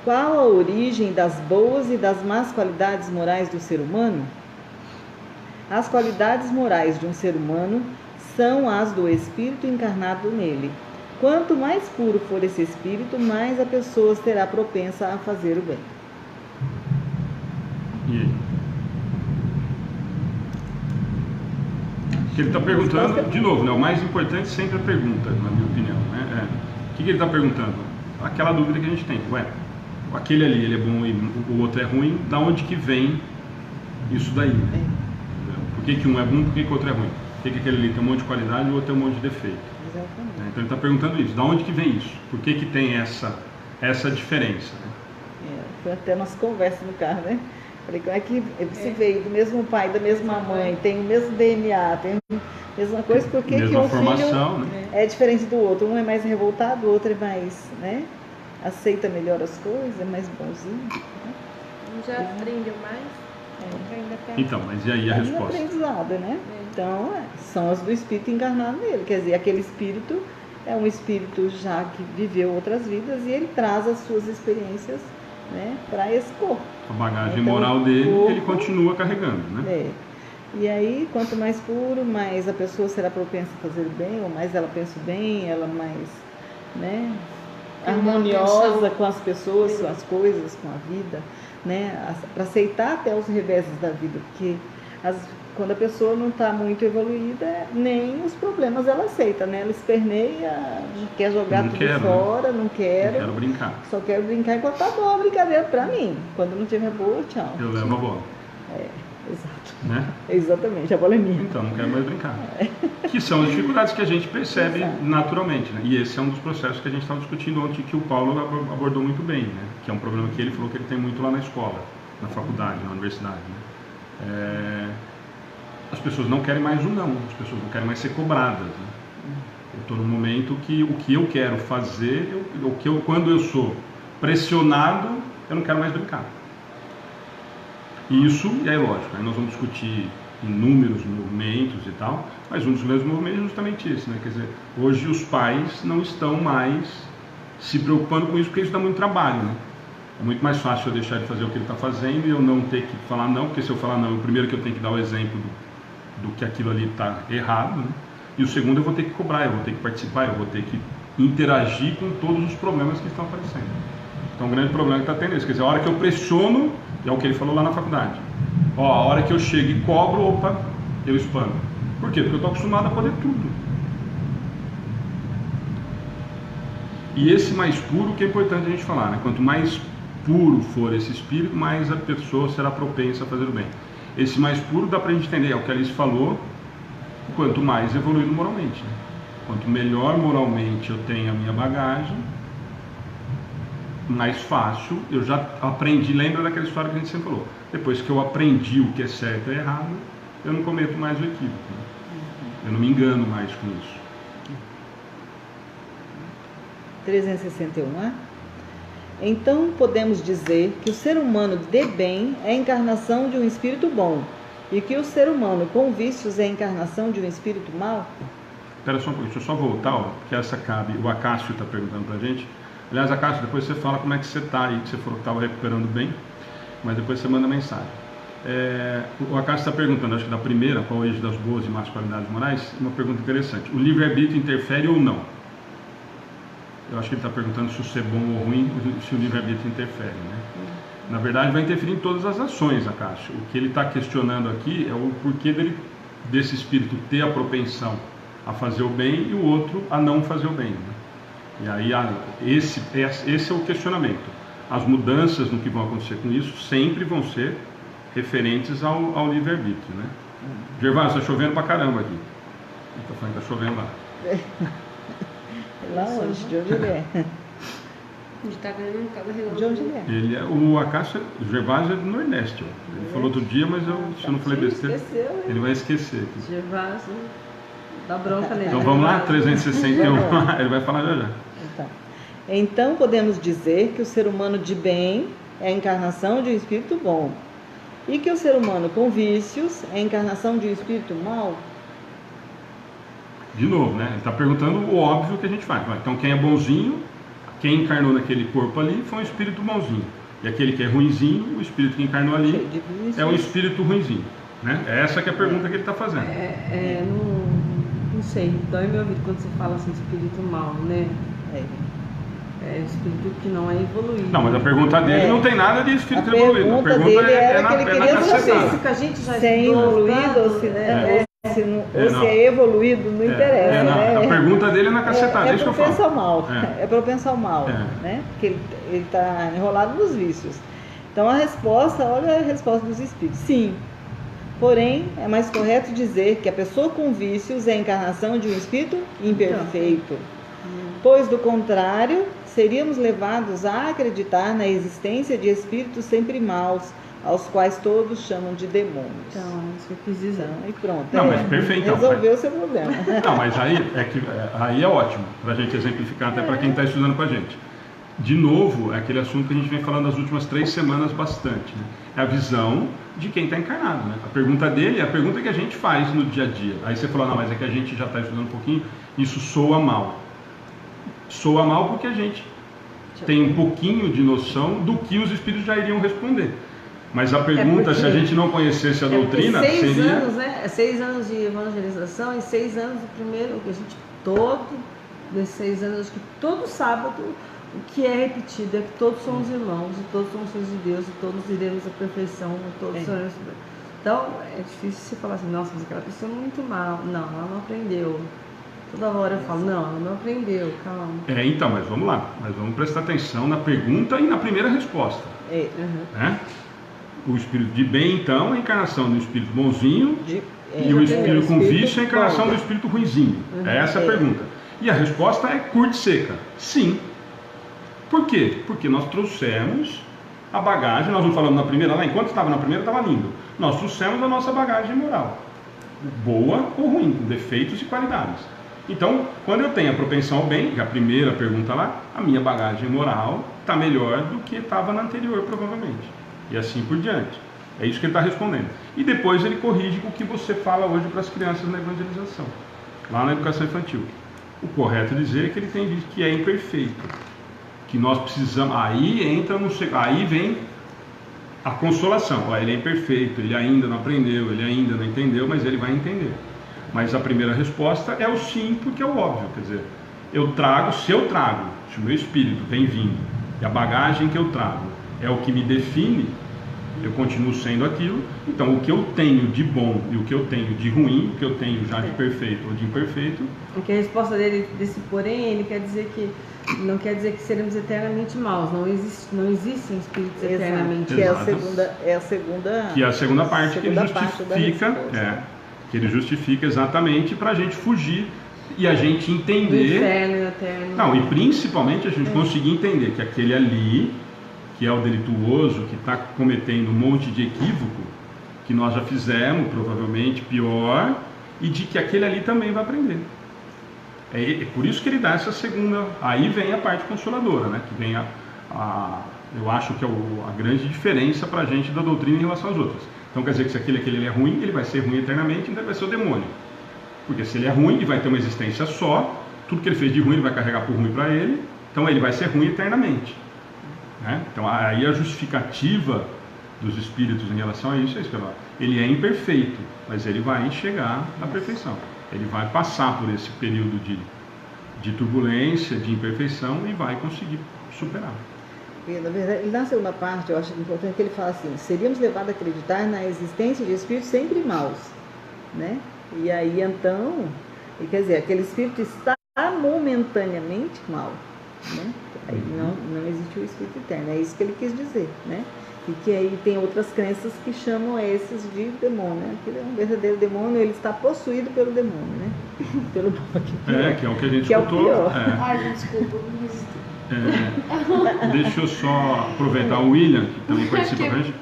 Qual a origem das boas e das más qualidades morais do ser humano? As qualidades morais de um ser humano são as do espírito encarnado nele. Quanto mais puro for esse espírito, mais a pessoa será propensa a fazer o bem. E aí? O que ele está perguntando, de novo, né? O mais importante sempre é a pergunta, na minha opinião, né? O que ele está perguntando? Aquela dúvida que a gente tem. Aquele ali ele é bom e o outro é ruim, da onde que vem isso daí? Por que um é bom, por que o outro é ruim? Por que aquele ali tem um monte de qualidade e o outro tem um monte de defeito? Exatamente. Então ele está perguntando isso, da onde que vem isso? Por que tem essa diferença? Foi até nossa conversa no carro, né? Falei, como é que se veio do mesmo pai, da mesma mãe, tem o mesmo DNA, tem a mesma coisa, por que um formação, filho né? É diferente do outro? Um é mais revoltado, o outro é mais, né? Aceita melhor as coisas, é mais bonzinho. Né? Um já aprendeu mais, outro ainda tem. Então, mas e aí a resposta? Aprendizado, né? Então, são as do espírito encarnado nele. Quer dizer, aquele espírito é um espírito já que viveu outras vidas e ele traz as suas experiências, né, para esse corpo. A bagagem Então, moral dele, corpo, ele continua carregando, né? E aí, quanto mais puro, mais a pessoa será propensa a fazer o bem, ou mais ela pensa o bem, ela mais, né, harmoniosa com as pessoas, com as coisas, com a vida, né, para aceitar até os reveses da vida, porque quando a pessoa não está muito evoluída, nem os problemas ela aceita, né? Ela esperneia, quer jogar tudo fora, não quero brincar. Só quero brincar enquanto tá boa a brincadeira pra mim. Quando não tiver boa, tchau. Eu levo a bola. Exato. Né? Exatamente, a bola é minha. Então, não quero mais brincar. Que são as dificuldades que a gente percebe naturalmente, né? E esse é um dos processos que a gente estava discutindo ontem, que o Paulo abordou muito bem, né? Que é um problema que ele falou que ele tem muito lá na escola, na faculdade, na universidade, né? As pessoas não querem mais as pessoas não querem mais ser cobradas, né? Eu estou num momento que o que eu quero fazer, quando eu sou pressionado, eu não quero mais brincar. Isso, e aí lógico, aí nós vamos discutir inúmeros movimentos e tal, mas um dos grandes movimentos é justamente esse, né? Quer dizer, hoje os pais não estão mais se preocupando com isso, porque isso dá muito trabalho, né? É muito mais fácil eu deixar de fazer o que ele está fazendo e eu não ter que falar não, porque se eu falar não, o primeiro que eu tenho que dar o exemplo do que aquilo ali está errado, né? E o segundo eu vou ter que cobrar, eu vou ter que participar, eu vou ter que interagir com todos os problemas que estão aparecendo. Então o grande problema que está tendo é isso, quer dizer, a hora que eu pressiono, É o que ele falou lá na faculdade. Ó, a hora que eu chego e cobro, opa, eu expando. Por quê? Porque eu estou acostumado a poder tudo. E esse mais puro que é importante a gente falar, né? Quanto mais puro for esse espírito, mais a pessoa será propensa a fazer o bem. Esse mais puro dá pra gente entender, é o que a Alice falou, quanto mais evoluído moralmente, né? Quanto melhor moralmente eu tenho a minha bagagem, mais fácil, eu já aprendi, lembra daquela história que a gente sempre falou, depois que eu aprendi o que é certo e errado, eu não cometo mais o equívoco, né? Eu não me engano mais com isso. 361, né? Então podemos dizer que o ser humano de bem é a encarnação de um espírito bom e que o ser humano com vícios é a encarnação de um espírito mau? Espera só um pouquinho, deixa eu só voltar, ó, porque essa cabe, o Acácio está perguntando pra gente. Aliás, Acácio, depois você fala como é que você está aí, que você falou que estava recuperando bem, mas depois você manda mensagem. O Acácio está perguntando, acho que da primeira, qual é a origem das boas e más qualidades morais, uma pergunta interessante. O livre-arbítrio interfere ou não? Eu acho que ele está perguntando se o ser bom ou ruim, se o livre-arbítrio interfere, né? Na verdade, vai interferir em todas as ações, Acácio. O que ele está questionando aqui é o porquê desse espírito ter a propensão a fazer o bem e o outro a não fazer o bem, né? E aí, esse é o questionamento. As mudanças no que vão acontecer com isso sempre vão ser referentes ao livre-arbítrio, né? Gervásio, está chovendo pra caramba aqui. Ele está falando que está chovendo lá. Lá onde? De onde ele é? De tá ganhando cada relógio. De onde ele é? O Acácio, o Gervásio é do Nordeste, ó. Ele falou outro dia, mas se eu não falei besteira, ele vai esquecer aqui. Gervásio, dá bronca nele. Então vamos lá, 361, ele vai falar já. Então podemos dizer que o ser humano de bem é a encarnação de um espírito bom e que o ser humano com vícios é a encarnação de um espírito mau? De novo, né? Ele está perguntando o óbvio que a gente faz. Então quem é bonzinho, quem encarnou naquele corpo ali foi um espírito bonzinho. E aquele que é ruinzinho, o espírito que encarnou ali é um espírito ruinzinho, né? É essa que é a pergunta que ele está fazendo. Não sei, dói meu ouvido quando você fala assim, espírito mau, né? É espírito que não é evoluído. Não, mas a pergunta dele não tem nada de espírito evoluído. A pergunta dele é na cacetada. Que a gente já se é evoluído ou se é evoluído, não interessa, né? A pergunta dele é na cacetada, é isso que eu falo. É propenso ao mal, né? Porque ele está enrolado nos vícios. Então a resposta, olha a resposta dos espíritos. Sim. Porém, é mais correto dizer que a pessoa com vícios é a encarnação de um espírito imperfeito. Pois, do contrário, seríamos levados a acreditar na existência de espíritos sempre maus, aos quais todos chamam de demônios. Então, isso que eu quis dizer. E pronto. Não, mas perfeito. Resolveu o seu problema. Não, mas aí é ótimo, para a gente exemplificar até para quem está estudando com a gente. De novo, é aquele assunto que a gente vem falando nas últimas 3 semanas bastante, né? É a visão de quem está encarnado, né? A pergunta dele é a pergunta que a gente faz no dia a dia. Aí você falou, não, mas é que a gente já está estudando um pouquinho, isso soa mal. Soa mal porque a gente tem um pouquinho de noção do que os espíritos já iriam responder. Mas a pergunta, se a gente não conhecesse a doutrina, 6 seria... anos, né? 6 anos de evangelização e 6 anos do primeiro, que a gente desses 6 anos, acho que todo sábado, o que é repetido é que todos somos irmãos, e todos somos filhos de Deus, e todos iremos à perfeição, e todos seremos... Então, é difícil você falar assim, nossa, mas aquela pessoa é muito mal. Não, ela não aprendeu. Toda hora eu falo, não, ela não aprendeu, calma. Então, mas vamos lá. Mas vamos prestar atenção na pergunta e na primeira resposta. Né? O espírito de bem, então, é a encarnação do espírito bonzinho, e o espírito com vício é a encarnação do espírito ruinzinho. Essa é a pergunta. E a resposta é curta e seca. Sim. Por quê? Porque nós trouxemos a bagagem, nós não falamos na primeira, lá enquanto estava na primeira estava lindo. Nós trouxemos a nossa bagagem moral. Boa ou ruim, com defeitos e qualidades. Então, quando eu tenho a propensão ao bem, que é a primeira pergunta lá, a minha bagagem moral está melhor do que estava na anterior, provavelmente. E assim por diante. É isso que ele está respondendo. E depois ele corrige o que você fala hoje para as crianças na evangelização, lá na educação infantil. O correto é dizer que ele tem visto que é imperfeito. Que nós precisamos... Aí vem a consolação. Ele é imperfeito, ele ainda não aprendeu, ele ainda não entendeu, mas ele vai entender. Mas a primeira resposta é o sim, porque é o óbvio. Quer dizer, se o meu espírito vem vindo, e a bagagem que eu trago é o que me define, Eu continuo sendo aquilo. Então, o que eu tenho de bom e o que eu tenho de ruim, o que eu tenho já de perfeito ou de imperfeito... Porque a resposta dele, desse porém, ele quer dizer que não quer dizer que seremos eternamente maus. Não existem espíritos eternamente que maus. é a segunda... Que é a segunda parte que ele parte da justifica, resposta. que ele justifica exatamente para a gente fugir e a gente Do entender... inferno eterno. Não, e principalmente a gente conseguir entender que aquele ali, que é o delituoso, que está cometendo um monte de equívoco, que nós já fizemos, provavelmente pior, e de que aquele ali também vai aprender. É por isso que ele dá essa segunda... Aí vem a parte consoladora, né? Que vem eu acho que é a grande diferença para a gente da doutrina em relação às outras. Então quer dizer que se aquele é ruim, ele vai ser ruim eternamente, então ele vai ser o demônio. Porque se ele é ruim, ele vai ter uma existência só, tudo que ele fez de ruim ele vai carregar por ruim para ele, então ele vai ser ruim eternamente. Né? Então aí a justificativa dos espíritos em relação a isso é isso que eu falo. Ele é imperfeito, mas ele vai chegar à perfeição. Ele vai passar por esse período de turbulência, de imperfeição e vai conseguir superar. E, na verdade, na segunda parte, eu acho importante que ele fala assim: seríamos levados a acreditar na existência de espíritos sempre maus, né? E aí, então, quer dizer, aquele espírito está momentaneamente mal, né? Aí não existe o espírito eterno, é isso que ele quis dizer, né? E que aí tem outras crenças que chamam esses de demônio, né? Aquele é um verdadeiro demônio, ele está possuído pelo demônio, né? Pelo que é o que a gente que escutou. É o pior. Ai, gente, desculpa, não resisti. Deixa eu só aproveitar o William, que também participa com a gente.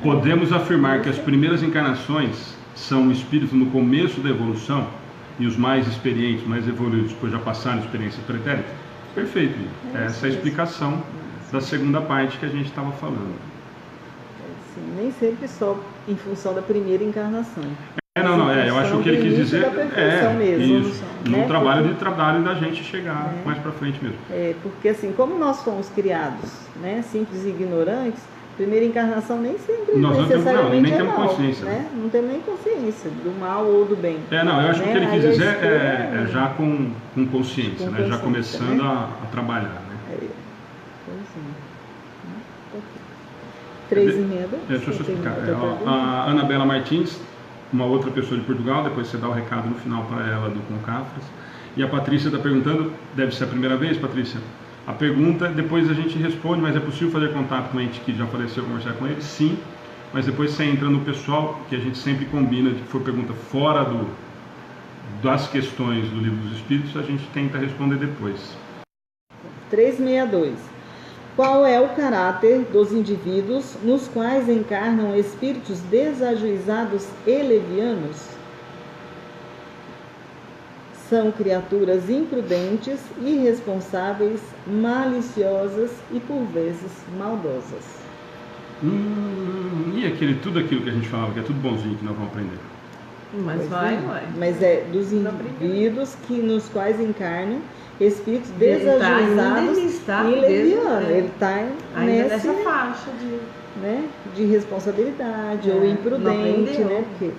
Podemos afirmar que as primeiras encarnações são espíritos no começo da evolução e os mais experientes, mais evoluídos, depois já passaram a experiência pretérita? Perfeito, essa é a explicação da segunda parte que a gente estava falando. Sim, nem sempre só em função da primeira encarnação. Eu acho que o que ele quis dizer mesmo, isso, né? no trabalho da gente chegar mais para frente mesmo. Porque assim, como nós fomos criados, né, simples e ignorantes, primeira encarnação nem sempre nós necessariamente nem temos mal, consciência, né? Não temos nem consciência do mal ou do bem. Eu acho que o que ele quis dizer é já com consciência, com né? Já começando, né? a trabalhar, né? Três e meia. Deixa eu explicar. A Anabela Martins, uma outra pessoa de Portugal, depois você dá o recado no final para ela do Concafras. E a Patrícia está perguntando, deve ser a primeira vez, Patrícia? A pergunta, depois a gente responde, mas é possível fazer contato com a gente que já faleceu, conversar com ele? Sim, mas depois você entra no pessoal, que a gente sempre combina, de que for pergunta fora das questões do Livro dos Espíritos, a gente tenta responder depois. 362. Qual é o caráter dos indivíduos nos quais encarnam espíritos desajuizados e levianos? São criaturas imprudentes, irresponsáveis, maliciosas e por vezes maldosas. E tudo aquilo que a gente falava, que é tudo bonzinho que nós vamos aprender. Mas vai. Mas é dos indivíduos nos quais encarnam espíritos desajuizados e levianos. Ele está nessa faixa de responsabilidade ou imprudente, né? Porque,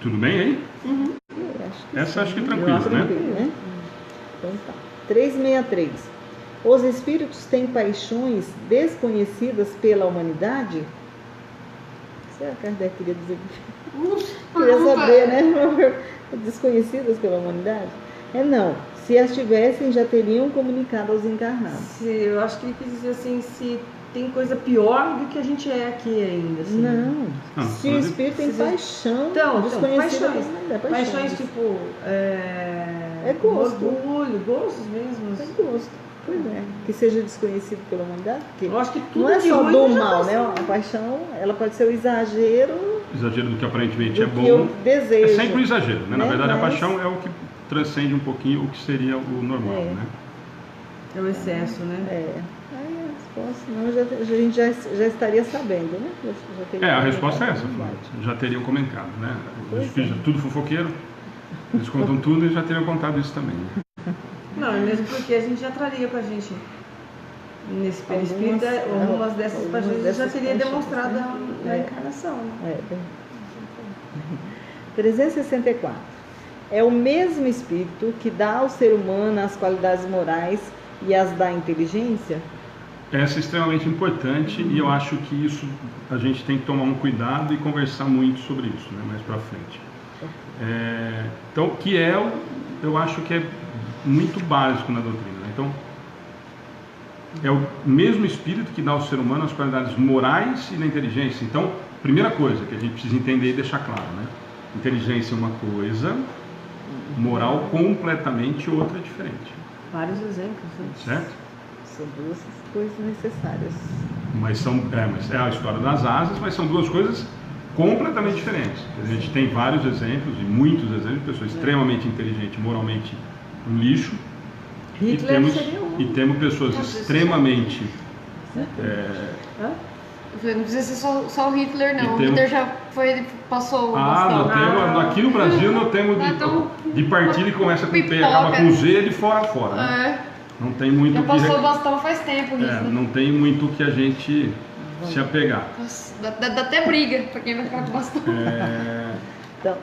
tudo bem aí? Uhum. Acho que tranquilo, né? Então tá. 363. Os espíritos têm paixões desconhecidas pela humanidade? Será que Kardec queria dizer? Queria saber, né? Desconhecidas pela humanidade? Não. Se as tivessem, já teriam comunicado aos encarnados. Eu acho que ele quis dizer assim, se tem coisa pior do que a gente é aqui ainda. Assim. Não. Se o espírito tem paixão, desconhecida pela humanidade. Paixões tipo... gosto. Orgulho, gostos mesmo. É gosto. Pois é. Que seja desconhecido pela humanidade. Eu acho que tudo não é só do mal, né? passou. A paixão, ela pode ser o exagero do que aparentemente do é bom. Que eu desejo, é sempre o exagero, né? Na verdade, Mas... a paixão é o que transcende um pouquinho o que seria o normal, né? É o excesso, né? Aí a resposta, senão a gente já estaria sabendo, né? A resposta é essa, Flávia. Já teriam comentado, né? Os espíritos, tudo fofoqueiro, eles contam tudo e já teriam contado isso também, né? Não, mesmo porque a gente já traria com a gente nesse perispírito, algumas dessas paixões já teria demonstrado na encarnação. 364. É o mesmo espírito que dá ao ser humano as qualidades morais e as da inteligência? Essa é extremamente importante e eu acho que isso a gente tem que tomar um cuidado e conversar muito sobre isso, né, mais para frente. Então, que eu acho que é muito básico na doutrina. Né? Então, é o mesmo Espírito que dá ao ser humano as qualidades morais e da inteligência. Então, primeira coisa que a gente precisa entender e deixar claro, né? Inteligência é uma coisa, moral completamente outra diferente. Vários exemplos, né? Certo? São duas coisas necessárias. Mas é a história das asas, mas são duas coisas completamente diferentes. A gente tem vários exemplos, e muitos exemplos, de pessoas extremamente inteligentes, moralmente um lixo, Hitler seria um. e temos pessoas extremamente... Não precisa ser só o Hitler, não. O temos... Hitler já passou o bastão. Aqui no Brasil nós temos de partida que começa com P, acaba com Z, de fora a fora. Né? Não tem muito já passou o bastão faz tempo, Hitler. Não tem muito que a gente se apegar. Nossa, dá até briga pra quem vai ficar com o bastão. Então,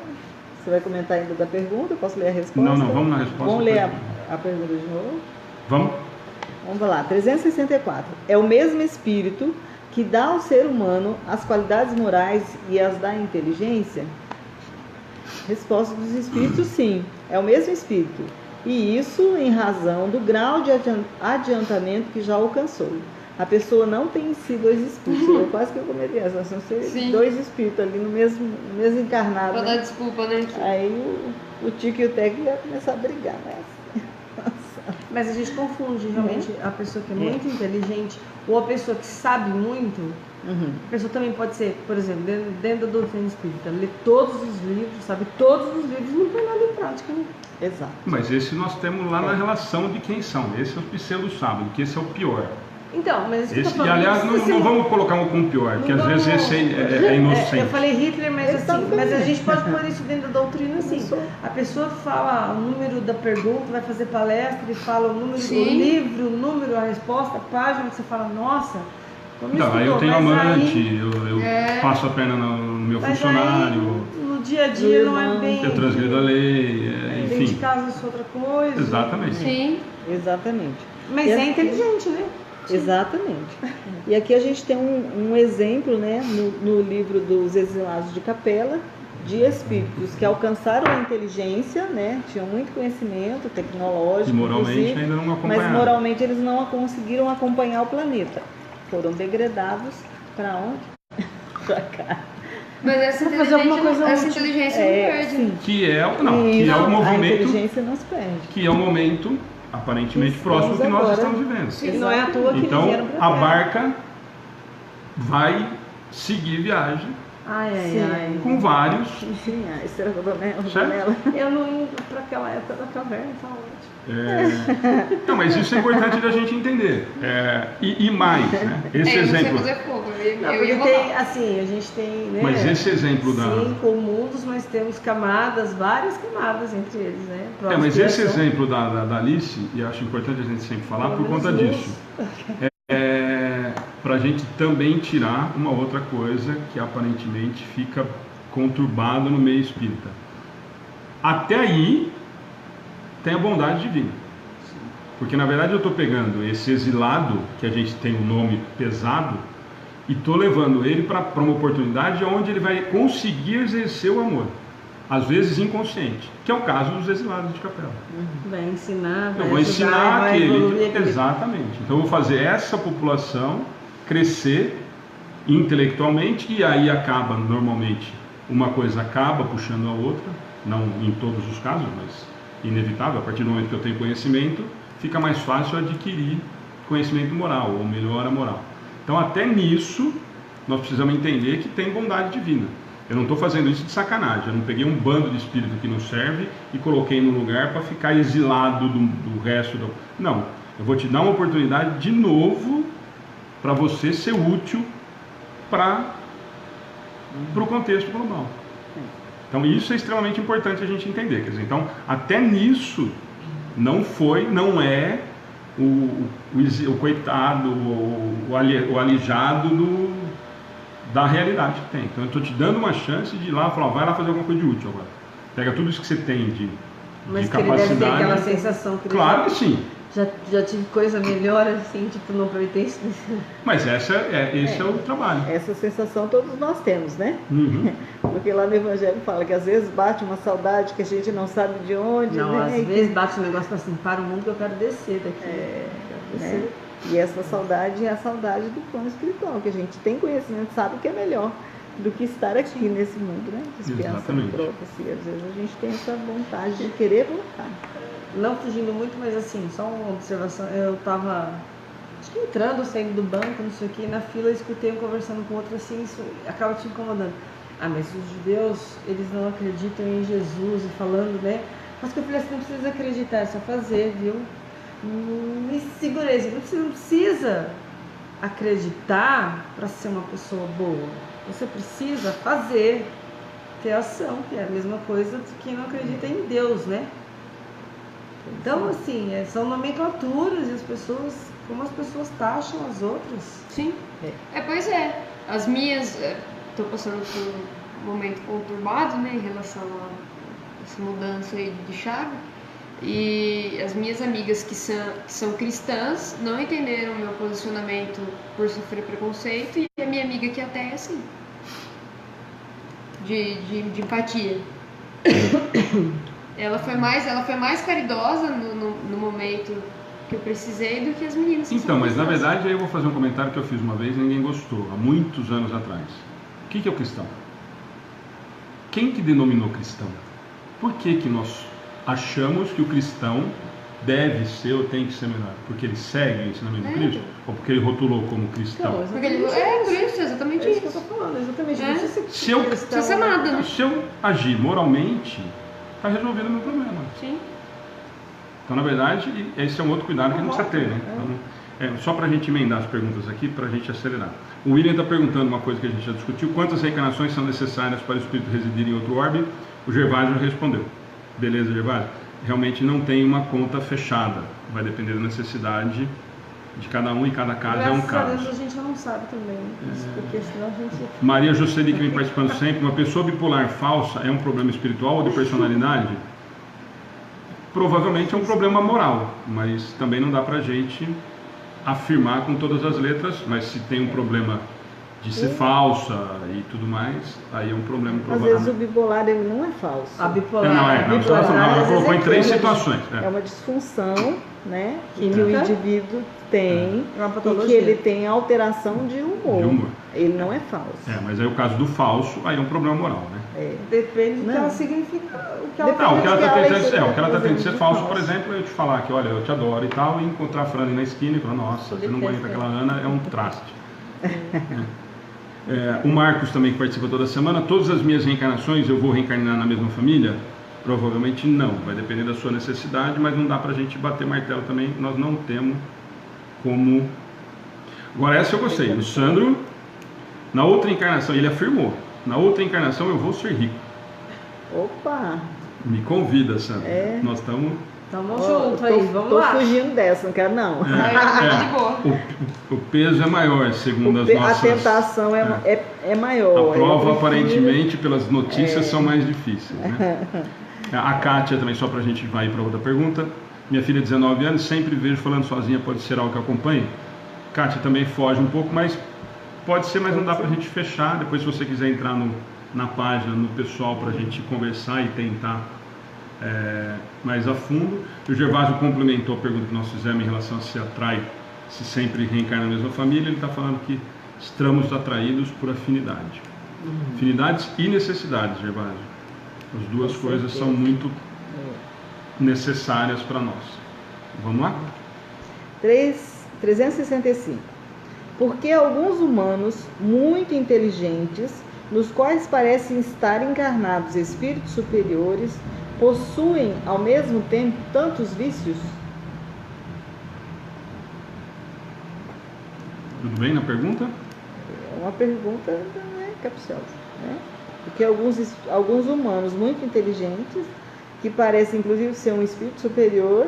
você vai comentar ainda da pergunta? Eu posso ler a resposta? Não, vamos na resposta. Vamos ler a pergunta de novo? Vamos? Vamos lá, 364. É o mesmo Espírito que dá ao ser humano as qualidades morais e as da inteligência? Resposta dos Espíritos, sim. É o mesmo Espírito. E isso em razão do grau de adiantamento que já alcançou. A pessoa não tem em si dois espíritos. Eu quase que eu cometi essa. São dois espíritos ali no mesmo encarnado. Pra né? dar desculpa, né? Aí o Tico e o Teco ia começar a brigar, né? Mas a gente confunde realmente a pessoa que é muito inteligente ou a pessoa que sabe muito. A pessoa também pode ser, por exemplo, dentro da doutrina espírita, lê todos os livros, sabe todos os livros, não põe nada em prática. Né? Exato. Mas esse nós temos lá na relação de quem são. Esse é o pseudo-sábado, que esse é o pior. Então, mas esse, e aliás, não vamos colocar um como pior, porque às vezes esse é inocente. Eu falei Hitler, mas mas a gente pode pôr isso dentro da doutrina assim. A pessoa fala o número da pergunta, vai fazer palestra e fala o número do livro, o número, a resposta, a página, que você fala, nossa, então, aí eu tenho amante, eu passo a perna no meu funcionário. No dia a dia não é bem. Eu transgredo a lei, enfim. Dentro de casa isso é outra coisa. Exatamente. Sim. Exatamente. Mas é inteligente, né? Exatamente. E aqui a gente tem um exemplo, né, no livro dos Exilados de Capela, de espíritos que alcançaram a inteligência, né, tinham muito conhecimento tecnológico, e moralmente ainda não acompanharam. Mas moralmente eles não conseguiram acompanhar o planeta. Foram degradados para onde? Para cá. Mas essa inteligência não perde. Sim. Que é o movimento. A inteligência não se perde. Que é o momento aparentemente próximo que nós estamos vivendo. Sim, não é à toa que então vieram pra a cá. barca vai seguir viagem com vários. Sim, será que eu Eu não indo para aquela época da caverna, tá ótimo. Não, mas isso é importante da gente entender. E mais, né? Esse exemplo. Fazer fogo, a gente tem, né? Mas esse exemplo 5 mundos, mas temos camadas, várias camadas entre eles, né? Mas esse exemplo da Alice, e acho importante a gente sempre falar por conta disso. Para a gente também tirar uma outra coisa que aparentemente fica conturbada no meio espírita. Até aí tem a bondade divina. Porque na verdade eu estou pegando esse exilado, que a gente tem um nome pesado, e estou levando ele para uma oportunidade onde ele vai conseguir exercer o amor. Às vezes inconsciente, que é o caso dos exilados de Capela. Vai ensinar, eu vou ensinar aquele. Exatamente. Então eu vou fazer essa população crescer intelectualmente, e aí acaba, normalmente, uma coisa acaba puxando a outra, não em todos os casos, mas inevitável. A partir do momento que eu tenho conhecimento, fica mais fácil adquirir conhecimento moral, ou melhor, a moral. Então até nisso nós precisamos entender que tem bondade divina. Eu não estou fazendo isso de sacanagem, eu não peguei um bando de espírito que não serve e coloquei no lugar para ficar exilado do resto. Não, eu vou te dar uma oportunidade de novo para você ser útil para o contexto global. Então isso é extremamente importante a gente entender. Quer dizer, então até nisso não é o coitado, o alijado da realidade que tem. Então eu estou te dando uma chance de ir lá e falar, vai lá fazer alguma coisa de útil agora. Pega tudo isso que você tem de Mas capacidade. Ele deve ter aquela sensação que claro que sim. Já tive coisa melhor, assim, tipo, não aproveitei isso. Mas esse é o trabalho. Essa sensação todos nós temos, né? Uhum. Porque lá no Evangelho fala que às vezes bate uma saudade que a gente não sabe de onde, Não, né? às vezes bate um negócio assim, para o mundo que eu quero descer daqui. Quero descer. Né? E essa saudade é a saudade do plano espiritual, que a gente tem conhecimento, sabe que é melhor do que estar aqui nesse mundo, né? De expiação e Exatamente. prova. Assim, às vezes a gente tem essa vontade de querer voltar. Não fugindo muito, mas assim, só uma observação. Eu tava, acho que entrando, saindo do banco, não sei o que, na fila eu escutei um conversando com outro assim, isso acaba te incomodando. Ah, mas os judeus, eles não acreditam em Jesus e falando, né? Mas que eu falei assim, não precisa acreditar, é só fazer, viu? Me segurei, você não precisa acreditar para ser uma pessoa boa. Você precisa fazer, ter ação, que é a mesma coisa de quem não acredita em Deus, né? Então, assim, são nomenclaturas e as pessoas, como as pessoas taxam as outras. Sim. Pois é. As minhas, estou passando por um momento conturbado, né, em relação a essa mudança aí de chave. E as minhas amigas que são cristãs não entenderam o meu posicionamento por sofrer preconceito, e a minha amiga que até é assim, de empatia. Ela foi mais caridosa no momento que eu precisei do que as meninas. Então, mas na verdade aí eu vou fazer um comentário que eu fiz uma vez e ninguém gostou, há muitos anos atrás. O que é o cristão? Quem que denominou cristão? Por que nós achamos que o cristão deve ser ou tem que ser melhor? Porque ele segue o ensinamento de Cristo? Ou porque ele rotulou como cristão? Porque ele, por isso, exatamente É isso. isso que eu tô falando, exatamente. É. Se eu, Precisa ser nada, né? se eu agir moralmente, está resolvido o meu problema. Sim. Então, na verdade, esse é um outro cuidado que a gente precisa ter, né? Então, só para a gente emendar as perguntas aqui, para a gente acelerar. O William está perguntando uma coisa que a gente já discutiu: quantas reencarnações são necessárias para o espírito residir em outro orbe? O Gervásio respondeu. Beleza, Gervásio? Realmente não tem uma conta fechada. Vai depender da necessidade de cada um, e cada caso é um Graças a Deus caso. a gente não sabe também, porque senão a gente... Maria Jocely, que vem participando sempre: uma pessoa bipolar falsa é um problema espiritual ou de personalidade? Provavelmente é um problema moral, mas também não dá pra gente afirmar com todas as letras. Mas se tem um problema de ser falsa e tudo mais, aí é um problema Às provavelmente. vezes o bipolar ele não é falso. A bipolar, Ela colocou em três situações. É uma disfunção, né, que Química. o indivíduo tem É uma e patologia. que ele tem alteração de humor. De humor. Ele não é falso. Mas aí o caso do falso, aí é um problema moral, né? Depende do que Não. ela significa, o que ela Depende. Não, o que ela está ela tentando, é o que ela tá tentando ser de falso, falso. por exemplo, é eu te falar que, olha, eu te adoro e tal, e encontrar a Fran na esquina e falar, nossa, você não aguenta aquela Ana, é um traste. O Marcos também, que participa toda semana: todas as minhas reencarnações eu vou reencarnar na mesma família? Provavelmente não, vai depender da sua necessidade, mas não dá pra gente bater martelo também, nós não temos como... Agora essa eu gostei, o Sandro, na outra encarnação, ele afirmou: na outra encarnação eu vou ser rico. Opa! Me convida, Sandro. Nós estamos... Tamo Ó, junto aí, vamos tô lá. fugindo dessa, não quero não. De boa. O peso é maior, segundo as A nossas... tentação é maior. A Eu prova, prefiro- aparentemente, pelas notícias, são mais difíceis, né? A Kátia também, só pra gente vai para outra pergunta: minha filha de 19 anos, sempre vejo falando sozinha, pode ser algo que acompanhe? Kátia também foge um pouco, mas pode ser, mas não dá pra gente fechar. Depois, se você quiser entrar na página, no pessoal, pra gente conversar e tentar mais a fundo. O Gervásio complementou a pergunta que nós fizemos em relação a se atrai, se sempre reencarna na mesma família. Ele está falando que estamos atraídos por afinidade. Afinidades e necessidades, Gervásio. As duas coisas são muito necessárias para nós. Vamos lá? 365. Porque alguns humanos muito inteligentes, nos quais parecem estar encarnados espíritos superiores, possuem ao mesmo tempo tantos vícios? Tudo bem na pergunta? É uma pergunta capciosa, né? Porque alguns humanos muito inteligentes, que parecem inclusive ser um espírito superior,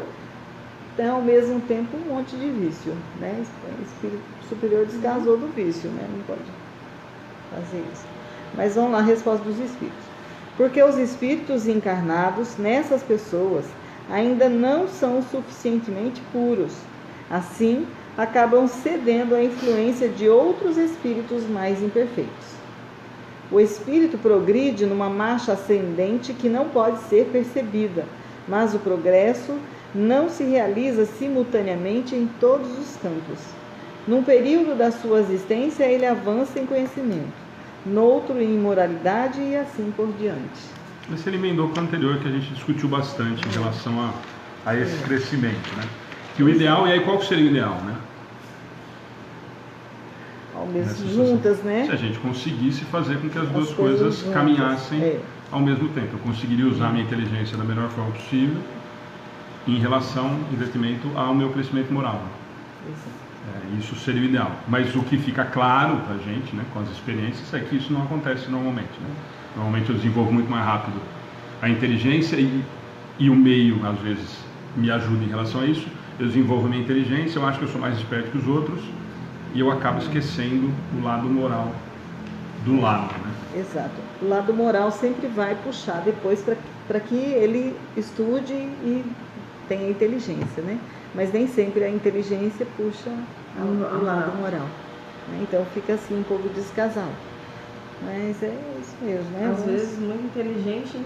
têm ao mesmo tempo um monte de vício, né? O espírito superior desgasou do vício, né? Não pode fazer isso. Mas vamos lá, a resposta dos espíritos. Porque os espíritos encarnados nessas pessoas ainda não são suficientemente puros. Assim, acabam cedendo à influência de outros espíritos mais imperfeitos. O espírito progride numa marcha ascendente que não pode ser percebida, mas o progresso não se realiza simultaneamente em todos os campos. Num período da sua existência, ele avança em conhecimento, noutro em moralidade e assim por diante. Esse ele emendou com o anterior, que a gente discutiu bastante em relação a esse crescimento, né? Que o ideal, e aí qual que seria o ideal, né? Ao mesmo juntas, né? Se a gente conseguisse fazer com que as duas coisas coisas juntas, caminhassem ao mesmo tempo. Eu conseguiria usar a minha inteligência da melhor forma possível em relação, em detrimento ao meu crescimento moral. Isso seria o ideal. Mas o que fica claro para a gente, né, com as experiências, é que isso não acontece normalmente. Né? Normalmente eu desenvolvo muito mais rápido a inteligência e o meio, às vezes, me ajuda em relação a isso. Eu desenvolvo a minha inteligência, eu acho que eu sou mais esperto que os outros e eu acabo esquecendo o lado moral do lado. Né? Exato. O lado moral sempre vai puxar depois para que ele estude e tenha inteligência, né? Mas nem sempre a inteligência puxa o lado moral. Né? Então fica assim um pouco descasado. Mas é isso mesmo, né? Às vezes muito inteligente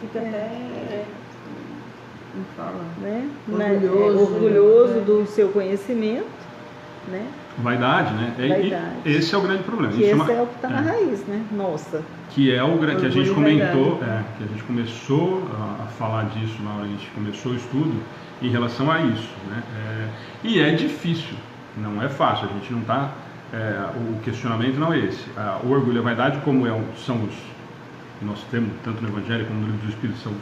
fica até como fala, né? Orgulhoso do seu conhecimento, né? Vaidade, né? Vaidade. E esse é o grande problema. Que esse é o que está na raiz, né? Nossa. Que é o que a gente comentou, vaidade. que a gente começou a falar disso na hora que a gente começou o estudo em relação a isso, né? E é difícil, não é fácil. A gente não está, o questionamento não é esse. O orgulho e a vaidade, como são nós temos tanto no Evangelho como no Livro dos Espíritos, são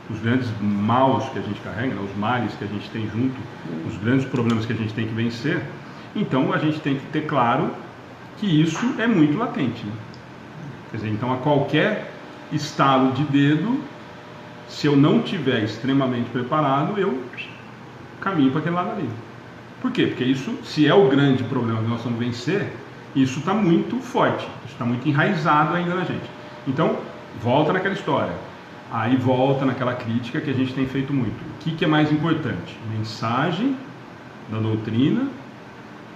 os grandes maus que a gente carrega, né? Os males que a gente tem junto, os grandes problemas que a gente tem que vencer. Então a gente tem que ter claro que isso é muito latente, né? Quer dizer, então a qualquer estalo de dedo, se eu não estiver extremamente preparado, eu caminho para aquele lado ali. Por quê? Porque isso, se é o grande problema que nós vamos vencer, isso está muito forte, isso está muito enraizado ainda na gente. Então, volta naquela história. Aí volta naquela crítica que a gente tem feito muito. O que é mais importante? Mensagem da doutrina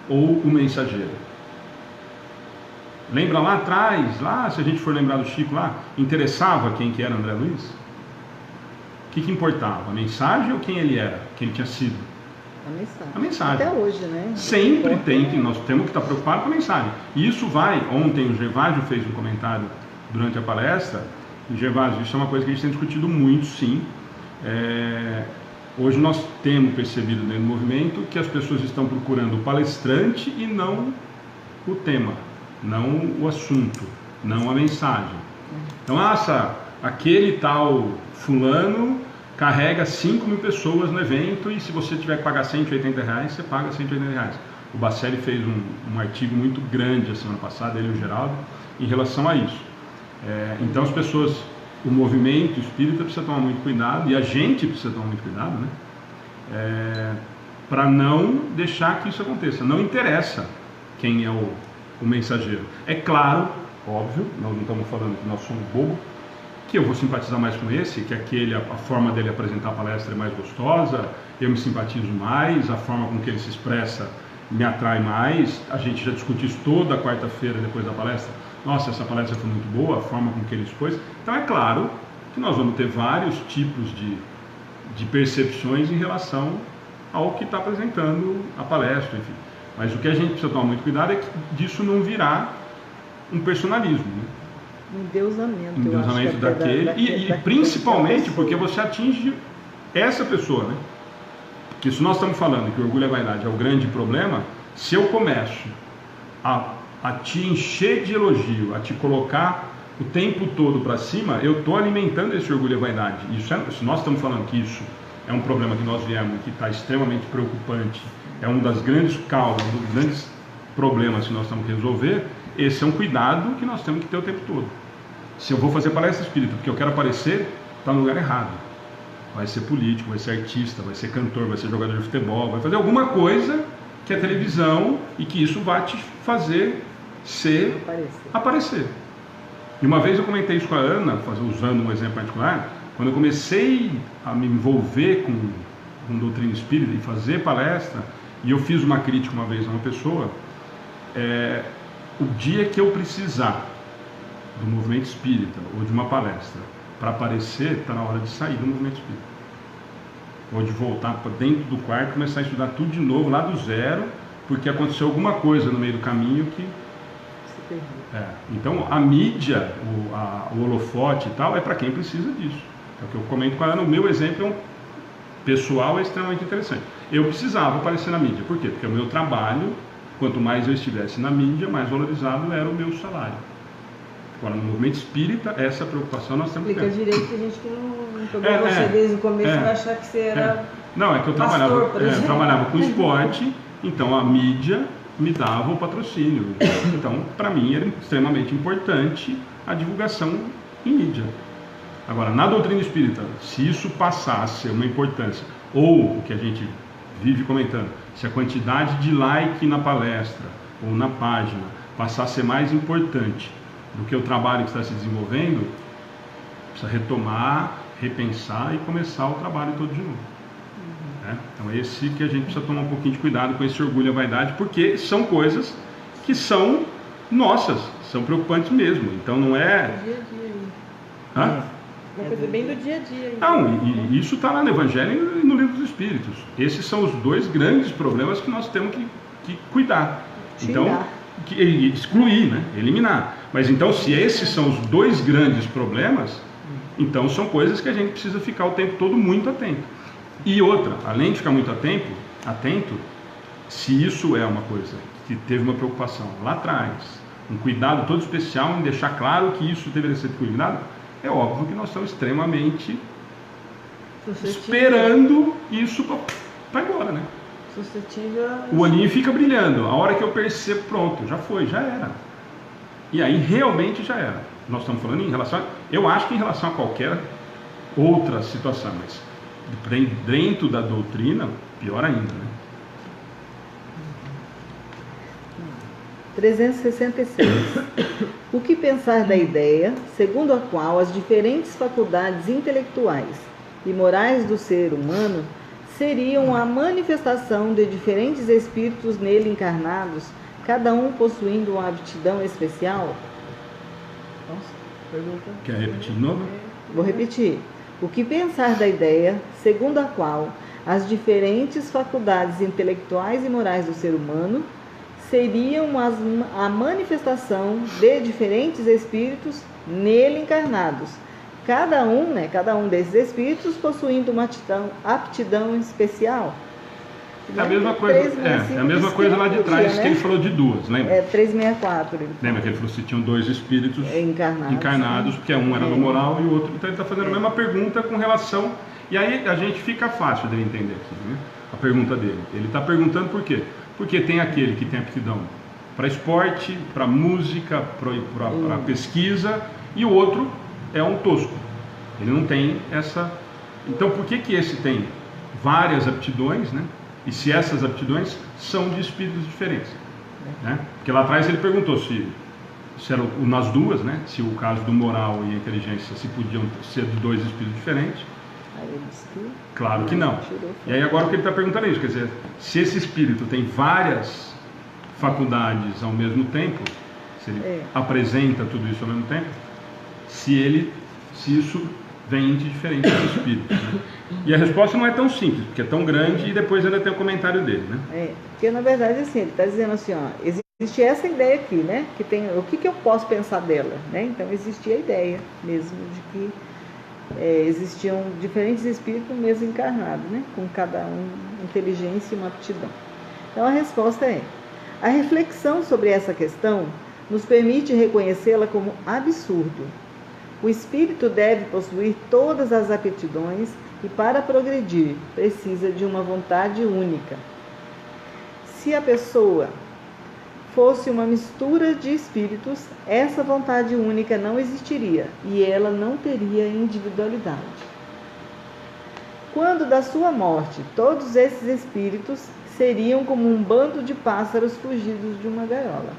ou o mensageiro? Lembra lá atrás, se a gente for lembrar do Chico lá, interessava quem que era André Luiz? O que importava? A mensagem ou quem ele era? Quem ele tinha sido? A mensagem. Até hoje, né? Sempre nós temos que estar preocupados com a mensagem. E isso ontem o Gervásio fez um comentário durante a palestra. Gervásio, isso é uma coisa que a gente tem discutido muito, sim. Hoje nós temos percebido dentro do movimento que as pessoas estão procurando o palestrante e não o tema, não o assunto, não a mensagem. Então, aquele tal fulano carrega 5.000 pessoas no evento e se você tiver que pagar R$180, você paga R$180. O Bacelli fez um artigo muito grande a semana passada, ele e o Geraldo, em relação a isso. Então as pessoas, o movimento espírita precisa tomar muito cuidado, e a gente precisa tomar muito cuidado, né? Para não deixar que isso aconteça. Não interessa quem é o mensageiro. É claro, óbvio, nós não estamos falando que nós somos bobos, que eu vou simpatizar mais com esse, que a forma dele apresentar a palestra é mais gostosa, eu me simpatizo mais, a forma com que ele se expressa me atrai mais. A gente já discutiu isso toda quarta-feira depois da palestra. Nossa, essa palestra foi muito boa, a forma com que ele expôs. Então é claro que nós vamos ter vários tipos de percepções em relação ao que está apresentando a palestra, enfim. Mas o que a gente precisa tomar muito cuidado é que disso não virar um personalismo, né? Um endeusamento daquele, e principalmente porque você atinge essa pessoa, né? Porque se nós estamos falando que o orgulho e a vaidade é o grande problema, se eu começo a te encher de elogio, a te colocar o tempo todo para cima, eu estou alimentando esse orgulho e a vaidade. Se nós estamos falando que isso é um problema que nós viemos, que está extremamente preocupante, é um das grandes causas, um dos grandes problemas que nós temos que resolver, esse é um cuidado que nós temos que ter o tempo todo. Se eu vou fazer palestra espírita porque eu quero aparecer, está no lugar errado. Vai ser político, vai ser artista, vai ser cantor, vai ser jogador de futebol, vai fazer alguma coisa que é televisão e que isso vai te fazer aparecer. E uma vez eu comentei isso com a Ana, usando um exemplo particular, Quando eu comecei a me envolver com doutrina espírita e fazer palestra, e eu fiz uma crítica uma vez a uma pessoa, o dia que eu precisar do movimento espírita ou de uma palestra para aparecer, está na hora de sair do movimento espírita. Ou de voltar para dentro do quarto e começar a estudar tudo de novo, lá do zero, porque aconteceu alguma coisa no meio do caminho que... Então a mídia, o holofote e tal, é para quem precisa disso. É o que eu comento com ela. No meu exemplo pessoal é extremamente interessante. Eu precisava aparecer na mídia. Por quê? Porque o meu trabalho, quanto mais eu estivesse na mídia, mais valorizado era o meu salário. Agora, no movimento espírita, essa preocupação nós temos que ter. Explica direito, que a gente que não pegou você desde o começo vai achar que você era... Não, é que eu trabalhava com esporte, então a mídia me dava o patrocínio. Então, para mim, era extremamente importante a divulgação em mídia. Agora, na doutrina espírita, se isso passasse uma importância, ou o que a gente vive comentando, se a quantidade de like na palestra ou na página passasse a ser mais importante do que o trabalho que está se desenvolvendo, precisa retomar, repensar e começar o trabalho todo de novo. Então é esse que a gente precisa tomar um pouquinho de cuidado com esse orgulho e a vaidade, porque são coisas que são nossas, são preocupantes mesmo. Então não é... Do dia a dia. Uma coisa bem do dia a dia. Não, e isso está lá no Evangelho e no Livro dos Espíritos. Esses são os dois grandes problemas que nós temos que cuidar. Então, excluir, né? Eliminar. Mas então, se esses são os dois grandes problemas, então são coisas que a gente precisa ficar o tempo todo muito atento. E outra, além de ficar muito atento, se isso é uma coisa que teve uma preocupação lá atrás, um cuidado todo especial em deixar claro que isso deveria ser cuidado, é óbvio que nós estamos extremamente esperando isso para agora, né? O olhinho fica brilhando. A hora que eu percebo, pronto, já foi, já era. E aí realmente já era. Nós estamos falando em relação, eu acho que em relação a qualquer outra situação, mas dentro da doutrina, pior ainda, né? 366. O que pensar da ideia, segundo a qual as diferentes faculdades intelectuais e morais do ser humano seriam a manifestação de diferentes espíritos nele encarnados, cada um possuindo uma aptidão especial? Nossa, pergunta. Quer repetir de novo? Vou repetir. O que pensar da ideia, segundo a qual as diferentes faculdades intelectuais e morais do ser humano seriam a manifestação de diferentes espíritos nele encarnados, cada um desses espíritos possuindo uma aptidão especial? É a mesma coisa, é a mesma coisa lá de trás, que ele falou de duas, lembra? É 364. Lembra que ele falou que tinham dois espíritos encarnados, porque um era no moral e o outro... Então ele está fazendo a mesma pergunta com relação... E aí a gente fica fácil de entender aqui, né? A pergunta dele. Ele está perguntando por quê? Porque tem aquele que tem aptidão para esporte, para música, para pesquisa, e o outro é um tosco. Ele não tem essa... Então por que esse tem várias aptidões, né? E se essas aptidões são de espíritos diferentes, né? Porque lá atrás ele perguntou se eram nas duas, né? Se o caso do moral e a inteligência se podiam ser de dois espíritos diferentes. Claro que não. E aí agora o que ele está perguntando é isso, quer dizer, se esse espírito tem várias faculdades ao mesmo tempo, se ele apresenta tudo isso ao mesmo tempo, se isso vem de diferentes espíritos, né? E a resposta não é tão simples, porque é tão grande e depois ainda tem o comentário dele, né? Porque na verdade assim, ele está dizendo assim, ó, existe essa ideia aqui, né? Que tem, o que eu posso pensar dela, né? Então existia a ideia mesmo de que existiam diferentes espíritos mesmo encarnados, né? Com cada um inteligência e uma aptidão. Então a resposta é: a reflexão sobre essa questão nos permite reconhecê-la como absurdo. O espírito deve possuir todas as aptidões e para progredir precisa de uma vontade única. Se a pessoa fosse uma mistura de espíritos, essa vontade única não existiria e ela não teria individualidade. Quando da sua morte, todos esses espíritos seriam como um bando de pássaros fugidos de uma gaiola.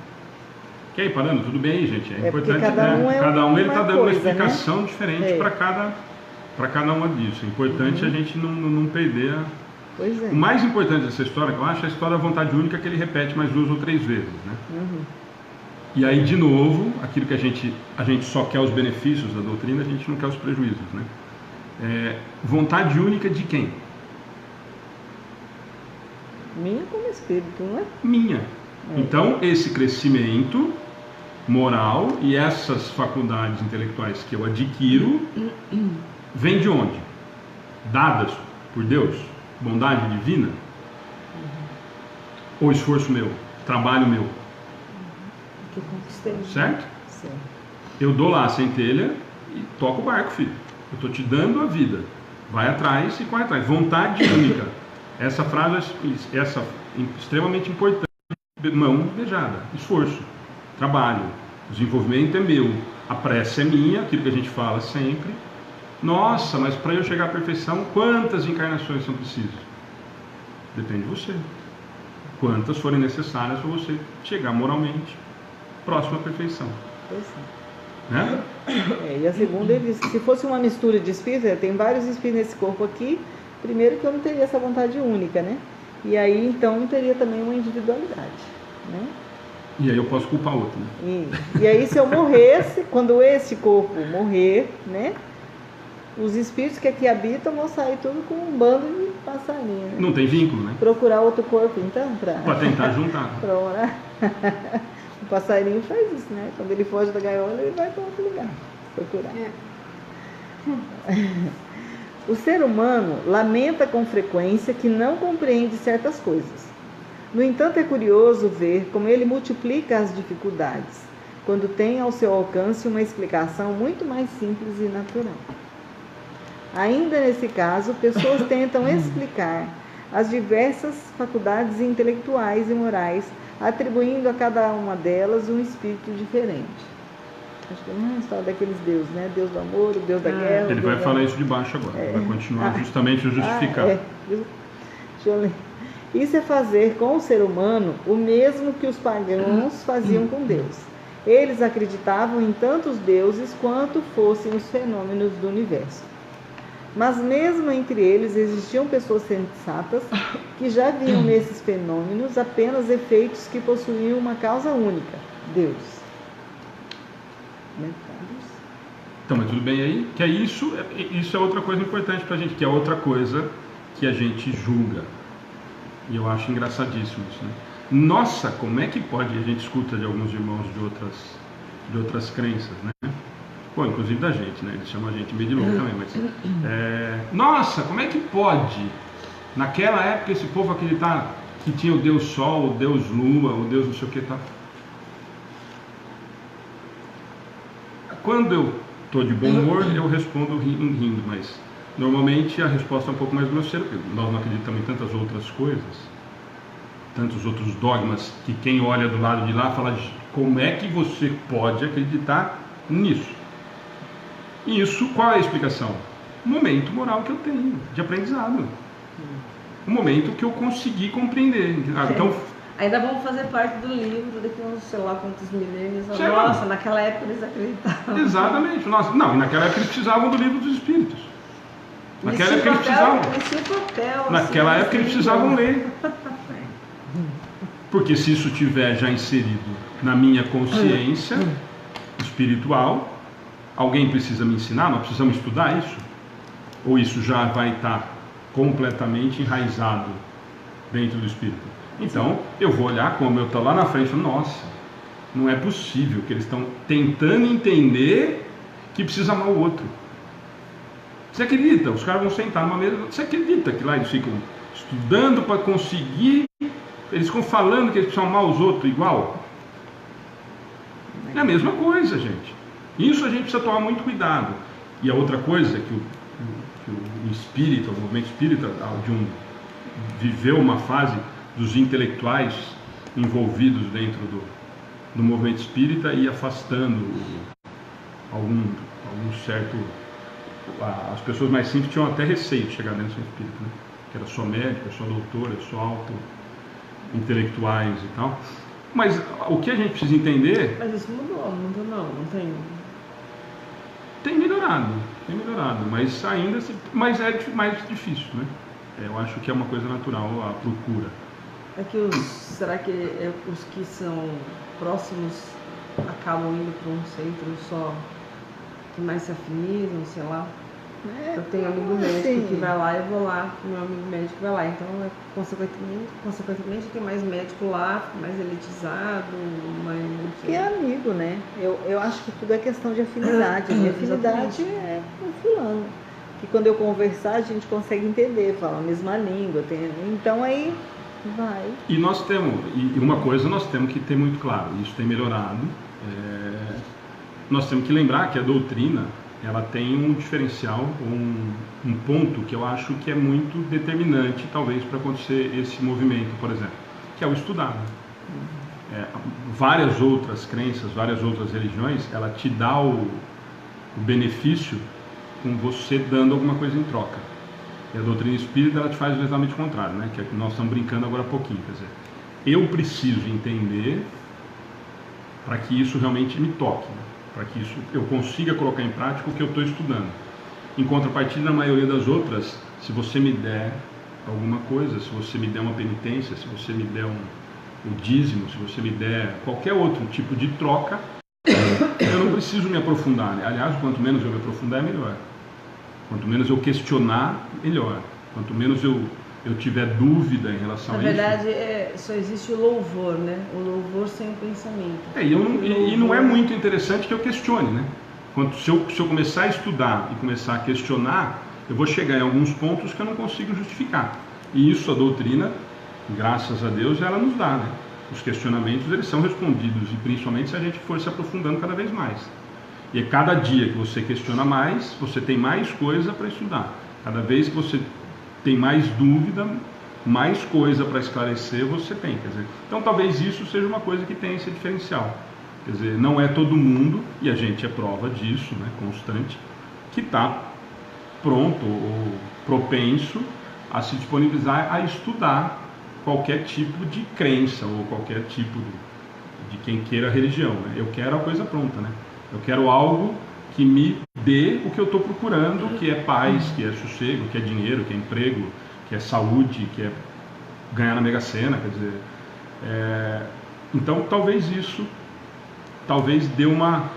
Ok, parando, tudo bem, gente. É importante, cada um cada um ele uma está dando uma coisa, explicação né? diferente para cada para cada uma disso. É importante a gente não perder a... Pois é. O mais importante dessa história, que eu acho, é a história da vontade única, que ele repete mais 2 ou 3 vezes, né? E aí, de novo, aquilo que a gente só quer os benefícios da doutrina, a gente não quer os prejuízos, né? Vontade única de quem? Minha como espírito, não é? Minha. Então, esse crescimento moral e essas faculdades intelectuais que eu adquiro, vem de onde? Dadas por Deus? Bondade divina? Ou esforço meu? Trabalho meu? Que conquistei. Certo? Certo. Eu dou lá a centelha e toco o barco, filho. Eu estou te dando a vida. Vai atrás e corre atrás. Vontade única. Essa frase é extremamente importante. Mão beijada. Esforço. Trabalho. Desenvolvimento é meu. A prece é minha, aquilo que a gente fala sempre. Nossa, mas para eu chegar à perfeição, quantas encarnações são precisas? Depende de você. Quantas forem necessárias para você chegar moralmente próximo à perfeição. Pois é. Né? E a segunda, ele diz que se fosse uma mistura de espíritos, tem vários espíritos nesse corpo aqui, primeiro que eu não teria essa vontade única, né? E aí, então, não teria também uma individualidade, né? E aí eu posso culpar outro, né? E aí, se eu morresse, quando esse corpo morrer, né? Os espíritos que aqui habitam vão sair tudo com um bando de passarinho, né? Não tem vínculo, né? Procurar outro corpo, então, para tentar juntar. Pra morar. O passarinho faz isso, né? Quando ele foge da gaiola, ele vai para outro lugar procurar. O ser humano lamenta com frequência que não compreende certas coisas. No entanto, é curioso ver como ele multiplica as dificuldades, quando tem ao seu alcance uma explicação muito mais simples e natural. Ainda nesse caso, pessoas tentam explicar as diversas faculdades intelectuais e morais, atribuindo a cada uma delas um espírito diferente. Acho que não é a história daqueles deuses, né? Deus do amor, o Deus da guerra. Ele vai falar isso de baixo agora. Vai continuar justamente a justificar. Deixa eu ler. Isso é fazer com o ser humano o mesmo que os pagãos faziam com Deus. Eles acreditavam em tantos deuses quanto fossem os fenômenos do universo. Mas mesmo entre eles existiam pessoas sensatas que já viam nesses fenômenos apenas efeitos que possuíam uma causa única, Deus. Então, mas tudo bem aí? Que é isso é outra coisa importante pra gente, que é outra coisa que a gente julga. E eu acho engraçadíssimo isso, né? Nossa, como é que pode? A gente escuta de alguns irmãos de outras crenças, né? Pô, inclusive da gente, né? Eles chamam a gente meio de louco também, mas... nossa, como é que pode? Naquela época esse povo acreditar que tinha o Deus Sol, o Deus Lua, o Deus não sei o que, tá? Quando eu estou de bom humor, eu respondo rindo, mas normalmente a resposta é um pouco mais grosseira, porque nós não acreditamos em tantas outras coisas, tantos outros dogmas, que quem olha do lado de lá fala, como é que você pode acreditar nisso? Isso, qual é a explicação? O momento moral que eu tenho, de aprendizado. O momento que eu consegui compreender. Então, ainda vamos fazer parte do livro daqui uns, sei lá quantos milênios. Nossa, naquela época eles acreditavam. Exatamente. Nossa, não, e naquela época eles precisavam do livro dos Espíritos. Naquela época eles precisavam. Naquela época eles precisavam ler. Porque se isso tiver já inserido na minha consciência espiritual, alguém precisa me ensinar? Nós precisamos estudar isso? Ou isso já vai estar completamente enraizado dentro do espírito? Então, eu vou olhar como eu estou lá na frente e falo, nossa, não é possível que eles estão tentando entender que precisa amar o outro. Você acredita? Os caras vão sentar numa mesa, você acredita que lá eles ficam estudando para conseguir, eles ficam falando que eles precisam amar os outros igual? É a mesma coisa, gente. Isso a gente precisa tomar muito cuidado. E a outra coisa que o espírita, o movimento espírita, viveu uma fase dos intelectuais envolvidos dentro do movimento espírita e afastando algum certo... As pessoas mais simples tinham até receio de chegar dentro do centro espírita, né? Que era só médico, só doutor, só auto-intelectuais e tal. Mas o que a gente precisa entender... Mas isso mudou, não tem... Tem melhorado. Tem melhorado, mas ainda mas é mais difícil, né? Eu acho que é uma coisa natural a procura. É que será que os que são próximos acabam indo para um centro só que mais se afinizam, sei lá? Eu tenho um amigo médico que vai lá, eu vou lá, meu amigo médico vai lá, então consequentemente tem mais médico lá, mais elitizado, mais... Que é amigo, né? Eu acho que tudo é questão de afinidade. A minha afinidade é com fulano. Que quando eu conversar, a gente consegue entender, fala a mesma língua. Então aí vai. E nós temos, e uma coisa nós temos que ter muito claro, isso tem melhorado. Nós temos que lembrar que a doutrina, ela tem um diferencial, um ponto que eu acho que é muito determinante, talvez, para acontecer esse movimento, por exemplo, que é o estudar. Várias outras crenças, várias outras religiões, ela te dá o benefício com você dando alguma coisa em troca. E a doutrina espírita, ela te faz exatamente o contrário, né? Que é que nós estamos brincando agora há pouquinho, quer dizer, eu preciso entender para que isso realmente me toque, né? Para que isso eu consiga colocar em prática o que eu estou estudando. Em contrapartida, na maioria das outras, se você me der alguma coisa, se você me der uma penitência, se você me der um dízimo, se você me der qualquer outro tipo de troca, eu não preciso me aprofundar, né? Aliás, quanto menos eu me aprofundar, é melhor. Quanto menos eu questionar, melhor. Quanto menos eu tiver dúvida em relação a isso... Na verdade, só existe o louvor, né? O louvor sem o pensamento. E não é muito interessante que eu questione, né? Se eu começar a estudar e começar a questionar, eu vou chegar em alguns pontos que eu não consigo justificar. E isso a doutrina, graças a Deus, ela nos dá, né? Os questionamentos, eles são respondidos, e principalmente se a gente for se aprofundando cada vez mais. E cada dia que você questiona mais, você tem mais coisa para estudar. Cada vez que você tem mais dúvida, mais coisa para esclarecer você tem. Quer dizer, então talvez isso seja uma coisa que tenha esse diferencial. Quer dizer, não é todo mundo, e a gente é prova disso, né, constante, que está pronto ou propenso a se disponibilizar a estudar qualquer tipo de crença ou qualquer tipo de quem queira a religião, né? Eu quero a coisa pronta, né? Eu quero algo que me dê o que eu estou procurando, que é paz, que é sossego, que é dinheiro, que é emprego, que é saúde, que é ganhar na Mega Sena, quer dizer... Então, talvez isso, dê uma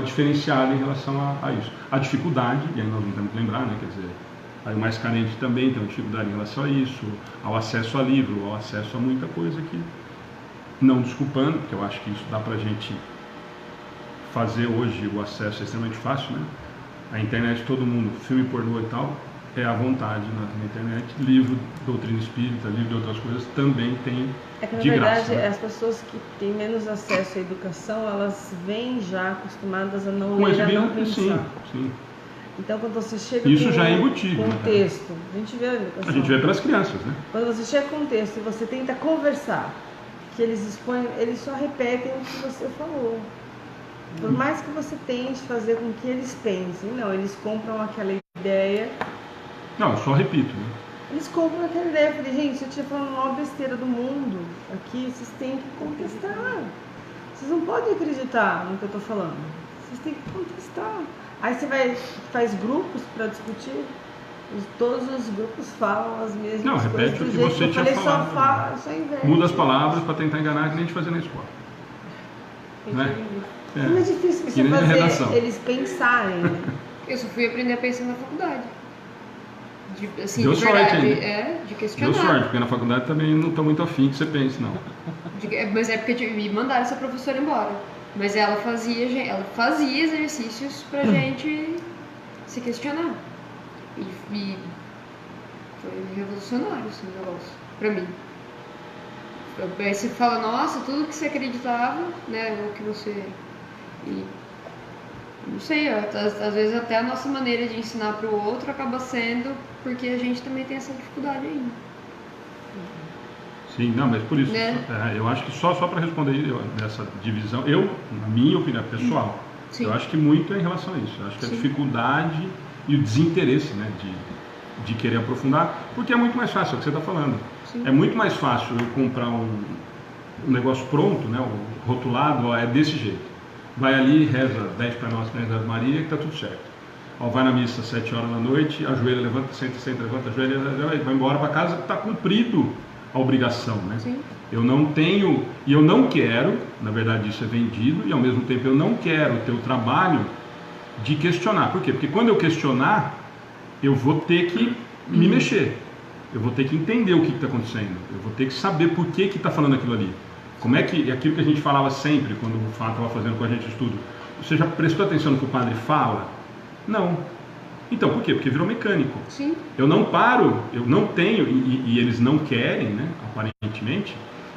diferenciada em relação a isso. A dificuldade, e aí nós não temos que lembrar, né, quer dizer, aí o mais carente também tem uma dificuldade em relação a isso, ao acesso a livro, ao acesso a muita coisa que, não desculpando, porque eu acho que isso dá pra gente fazer hoje, o acesso é extremamente fácil, né? A internet, todo mundo, filme pornô e tal, é à vontade na internet. Livro, doutrina espírita, livro de outras coisas também tem de graça. Na verdade, as pessoas que têm menos acesso à educação, elas vêm já acostumadas a não ler, a não pensar. Sim. Então, quando você chega isso com, já é embutido, com né? um texto, a gente vê a educação. A gente vê pelas crianças, né? Quando você chega com um texto e você tenta conversar, que eles expõem, eles só repetem o que você falou. Por mais que você tente fazer com que eles pensem, não, eles compram aquela ideia. Não, eu só repito, né? Eles compram aquela ideia. Eu falei, gente, eu estiver falando a maior besteira do mundo aqui, vocês têm que contestar. Vocês não podem acreditar no que eu estou falando. Vocês têm que contestar. Aí você faz grupos para discutir. Todos os grupos falam as mesmas coisas. Não, repete o que você tinha falado. Só inverte. Muda as palavras para tentar enganar, que nem a gente fazia na escola. Né? Não é difícil você fazer eles pensarem, né? Eu só fui aprender a pensar na faculdade. Assim, deu de sorte, verdade, hein? De questionar. Deu sorte, porque na faculdade também não estou muito afim que você pense, não. Mas é porque me mandaram essa professora embora. Mas ela fazia exercícios pra gente se questionar. E foi revolucionário esse negócio, pra mim. Aí você fala, nossa, tudo que você acreditava, né, o que você... E, não sei, às vezes até a nossa maneira de ensinar pro outro acaba sendo porque a gente também tem essa dificuldade ainda. Sim, não, mas por isso, né? Eu acho que só para responder nessa divisão, na minha opinião pessoal, Sim. Eu acho que muito é em relação a isso. Eu acho que a dificuldade e o desinteresse, né, de querer aprofundar, porque é muito mais fácil, é o que você está falando. Sim. É muito mais fácil eu comprar um negócio pronto, né, rotulado, é desse jeito. Vai ali, reza 10 para nós, 10 da Maria, que está tudo certo. Ó, vai na missa às 7 horas da noite, ajoelha, levanta, senta, levanta, ajoelha, vai embora para casa, está cumprido a obrigação, né? Sim. Eu não tenho, e eu não quero, na verdade isso é vendido, e ao mesmo tempo eu não quero ter o trabalho de questionar. Por quê? Porque quando eu questionar, eu vou ter que me mexer, eu vou ter que entender o que está acontecendo, eu vou ter que saber por que está falando aquilo ali. Como é que, aquilo que a gente falava sempre, quando o Fábio estava fazendo com a gente o estudo, você já prestou atenção no que o padre fala? Não. Então, por quê? Porque virou mecânico. Sim. Eu não paro, eu não tenho, e eles não querem, né, aparentemente,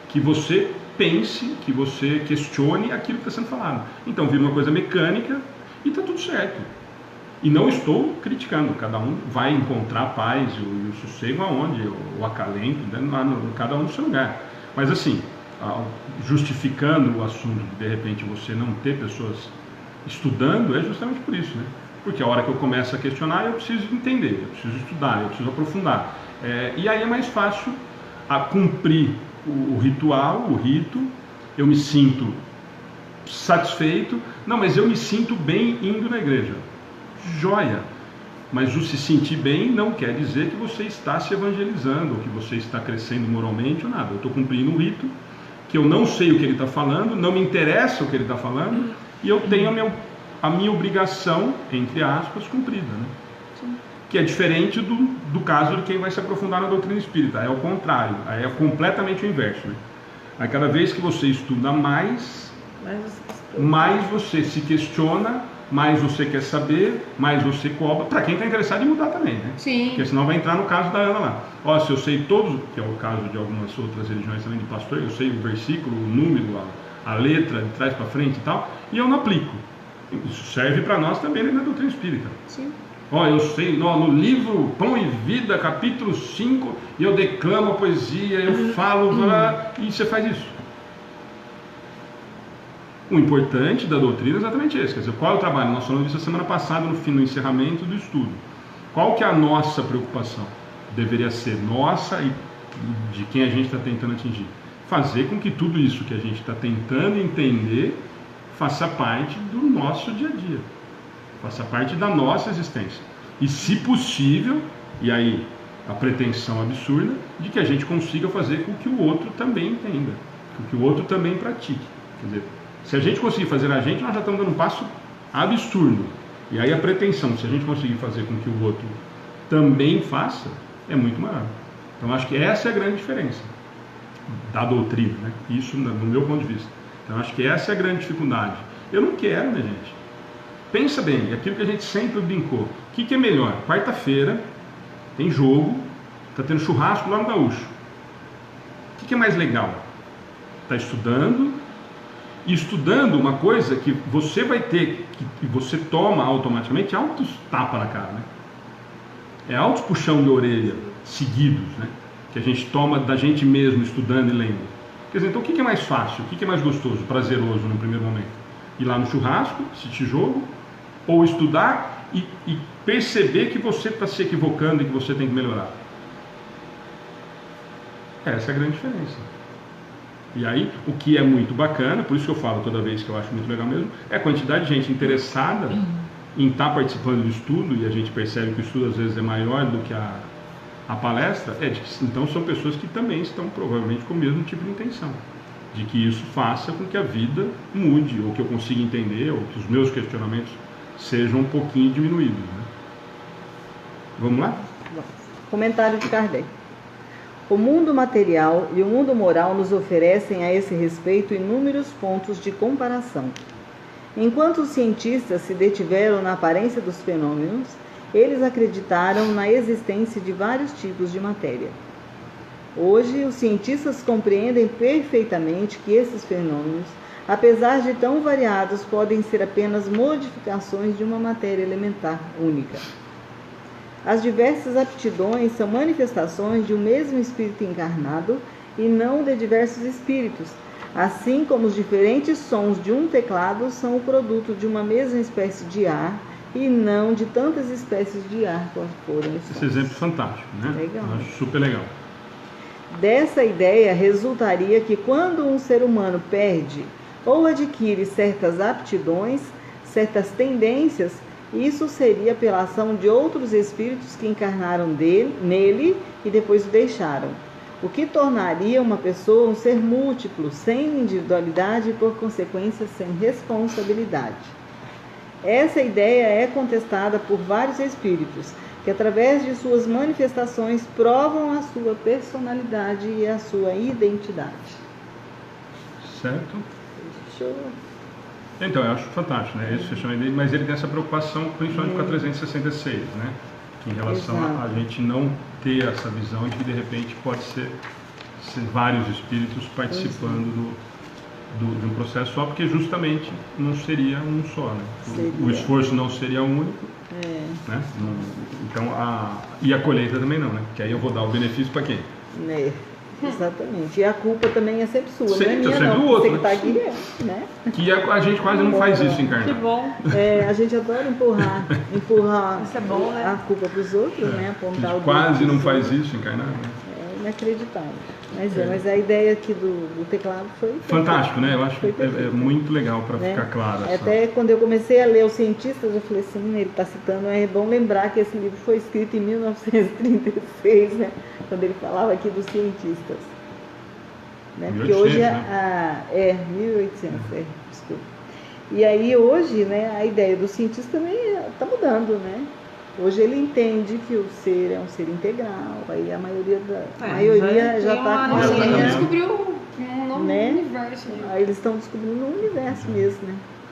que você pense, que você questione aquilo que está sendo falado. Então, vira uma coisa mecânica e está tudo certo. E não estou criticando, cada um vai encontrar a paz e o sossego aonde, o acalento, né, cada um no seu lugar. Mas assim, justificando o assunto de repente você não ter pessoas estudando, é justamente por isso, né? Porque a hora que eu começo a questionar, eu preciso entender, eu preciso estudar, eu preciso aprofundar. E aí é mais fácil cumprir o ritual, o rito, eu me sinto satisfeito, não, mas eu me sinto bem indo na igreja. Joia! Mas o se sentir bem não quer dizer que você está se evangelizando, ou que você está crescendo moralmente ou nada. Eu estou cumprindo um rito, que eu não sei o que ele está falando, não me interessa o que ele está falando, e eu tenho a minha obrigação, entre aspas, cumprida, né? Sim. Que é diferente do caso de quem vai se aprofundar na doutrina espírita. É o contrário, aí é completamente o inverso, né? Aí cada vez que você estuda mais você se questiona, mais você quer saber, mais você cobra, para quem está interessado em mudar também, né? Sim. Porque senão vai entrar no caso da Ana lá. Ó, se eu sei todos, que é o caso de algumas outras religiões também de pastor, eu sei o versículo, o número, a letra de trás para frente e tal, e eu não aplico. Isso serve para nós também na doutrina espírita. Sim. Ó, eu sei, no livro Pão e Vida, capítulo 5, e eu declamo a poesia, eu falo, e você faz isso. O importante da doutrina é exatamente esse, quer dizer, qual é o trabalho? Nós falamos disso a semana passada no encerramento do estudo. Qual que é a nossa preocupação? Deveria ser nossa e de quem a gente está tentando atingir. Fazer com que tudo isso que a gente está tentando entender faça parte do nosso dia a dia, faça parte da nossa existência. E se possível, e aí a pretensão absurda, de que a gente consiga fazer com que o outro também entenda, com que o outro também pratique. Quer dizer, se a gente conseguir fazer a gente, nós já estamos dando um passo absurdo. E aí a pretensão, se a gente conseguir fazer com que o outro também faça, é muito maior. Então acho que essa é a grande diferença da doutrina, né? Isso no meu ponto de vista. Então acho que essa é a grande dificuldade. Eu não quero, né, gente? Pensa bem, aquilo que a gente sempre brincou. O que é melhor? Quarta-feira, tem jogo, está tendo churrasco lá no Gaúcho. O que é mais legal? Está estudando, e estudando uma coisa que você vai ter, que você toma automaticamente, altos tapas na cara, né? É altos puxão de orelha seguidos, né? Que a gente toma da gente mesmo estudando e lendo. Quer dizer, então o que é mais fácil, o que é mais gostoso, prazeroso no primeiro momento? Ir lá no churrasco, assistir jogo, ou estudar e perceber que você está se equivocando e que você tem que melhorar? Essa é a grande diferença. E aí, o que é muito bacana, por isso que eu falo toda vez que eu acho muito legal mesmo, é a quantidade de gente interessada em estar participando do estudo, e a gente percebe que o estudo às vezes é maior do que a palestra, então são pessoas que também estão provavelmente com o mesmo tipo de intenção, de que isso faça com que a vida mude, ou que eu consiga entender, ou que os meus questionamentos sejam um pouquinho diminuídos, né? Vamos lá? Comentário de Kardec. O mundo material e o mundo moral nos oferecem a esse respeito inúmeros pontos de comparação. Enquanto os cientistas se detiveram na aparência dos fenômenos, eles acreditaram na existência de vários tipos de matéria. Hoje, os cientistas compreendem perfeitamente que esses fenômenos, apesar de tão variados, podem ser apenas modificações de uma matéria elementar única. As diversas aptidões são manifestações de um mesmo espírito encarnado e não de diversos espíritos, assim como os diferentes sons de um teclado são o produto de uma mesma espécie de ar e não de tantas espécies de ar quanto foram esses. Esse exemplo é fantástico, né? Legal. Eu acho super legal. Dessa ideia resultaria que quando um ser humano perde ou adquire certas aptidões, certas tendências, Isso seria pela ação de outros espíritos que encarnaram nele e depois o deixaram, o que tornaria uma pessoa um ser múltiplo, sem individualidade e, por consequência, sem responsabilidade. Essa ideia é contestada por vários espíritos, que através de suas manifestações provam a sua personalidade e a sua identidade. Certo? Show. Então, eu acho fantástico, né? Esse fechamento dele, mas ele tem essa preocupação principalmente com a 366, né? Em relação a gente não ter essa visão de que de repente pode ser vários espíritos participando de um processo só, porque justamente não seria um só, né? O esforço não seria único, né? Então, e a colheita também não, né? Porque aí eu vou dar o benefício para quem? Exatamente. E a culpa também é sempre sua, sempre, não é minha, sempre não. do outro, Você que tá aqui, né? Que a gente quase não faz isso encarnado. Que bom. A gente adora empurrar Isso é bom, né? a culpa para os outros, né? A Apontar gente o quase dedo não pros faz outros. isso encarnado, né? É inacreditável. Mas a ideia aqui do teclado foi fantástico, né? Eu acho que foi é muito legal para ficar claro. Até quando eu comecei a ler Os Cientistas, eu falei assim, ele está citando, é bom lembrar que esse livro foi escrito em 1936, né? Quando ele falava aqui dos cientistas. Né? Porque 1800, hoje 1800, desculpa. E aí hoje, né, a ideia do cientista também está mudando, né? Hoje ele entende que o ser é um ser integral, aí a maioria já está com a Ele linha, descobriu um novo universo. Aí eles estão descobrindo um universo mesmo,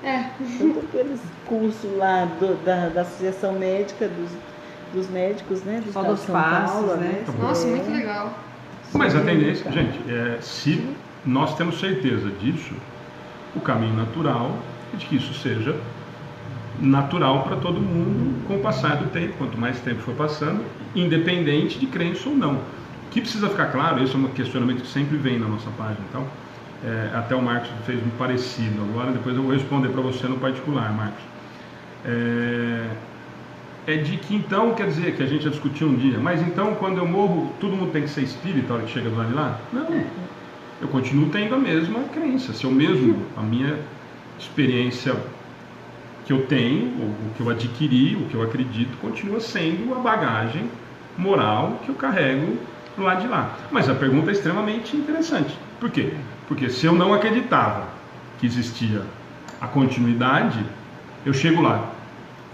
né? Tanto aqueles cursos lá da Associação Médica dos médicos, né? Do Só estado dos de São passos, Paulo, né? Nossa, muito legal. Mas a tendência, gente, se nós temos certeza disso, o caminho natural é de que isso seja natural para todo mundo com o passar do tempo, quanto mais tempo for passando, independente de crença ou não. O que precisa ficar claro, esse é um questionamento que sempre vem na nossa página, então, até o Marcos fez um parecido agora, depois eu vou responder para você no particular, Marcos. É de que então, quer dizer, que a gente já discutiu um dia, mas então quando eu morro, todo mundo tem que ser espírita a hora que chega do lado de lá? Não, eu continuo tendo a mesma crença, se eu mesmo, a minha experiência que eu tenho, o que eu adquiri, o que eu acredito, continua sendo a bagagem moral que eu carrego do lado de lá. Mas a pergunta é extremamente interessante. Por quê? Porque se eu não acreditava que existia a continuidade, eu chego lá,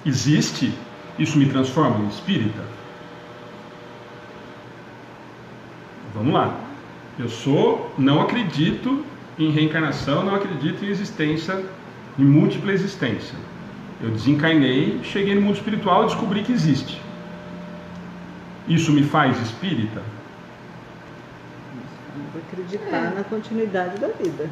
existe, isso me transforma em espírita? Vamos lá. Eu não acredito em reencarnação, não acredito em existência, em múltipla existência. Eu desencarnei, cheguei no mundo espiritual e descobri que existe. Isso me faz espírita? Acreditar na continuidade da vida,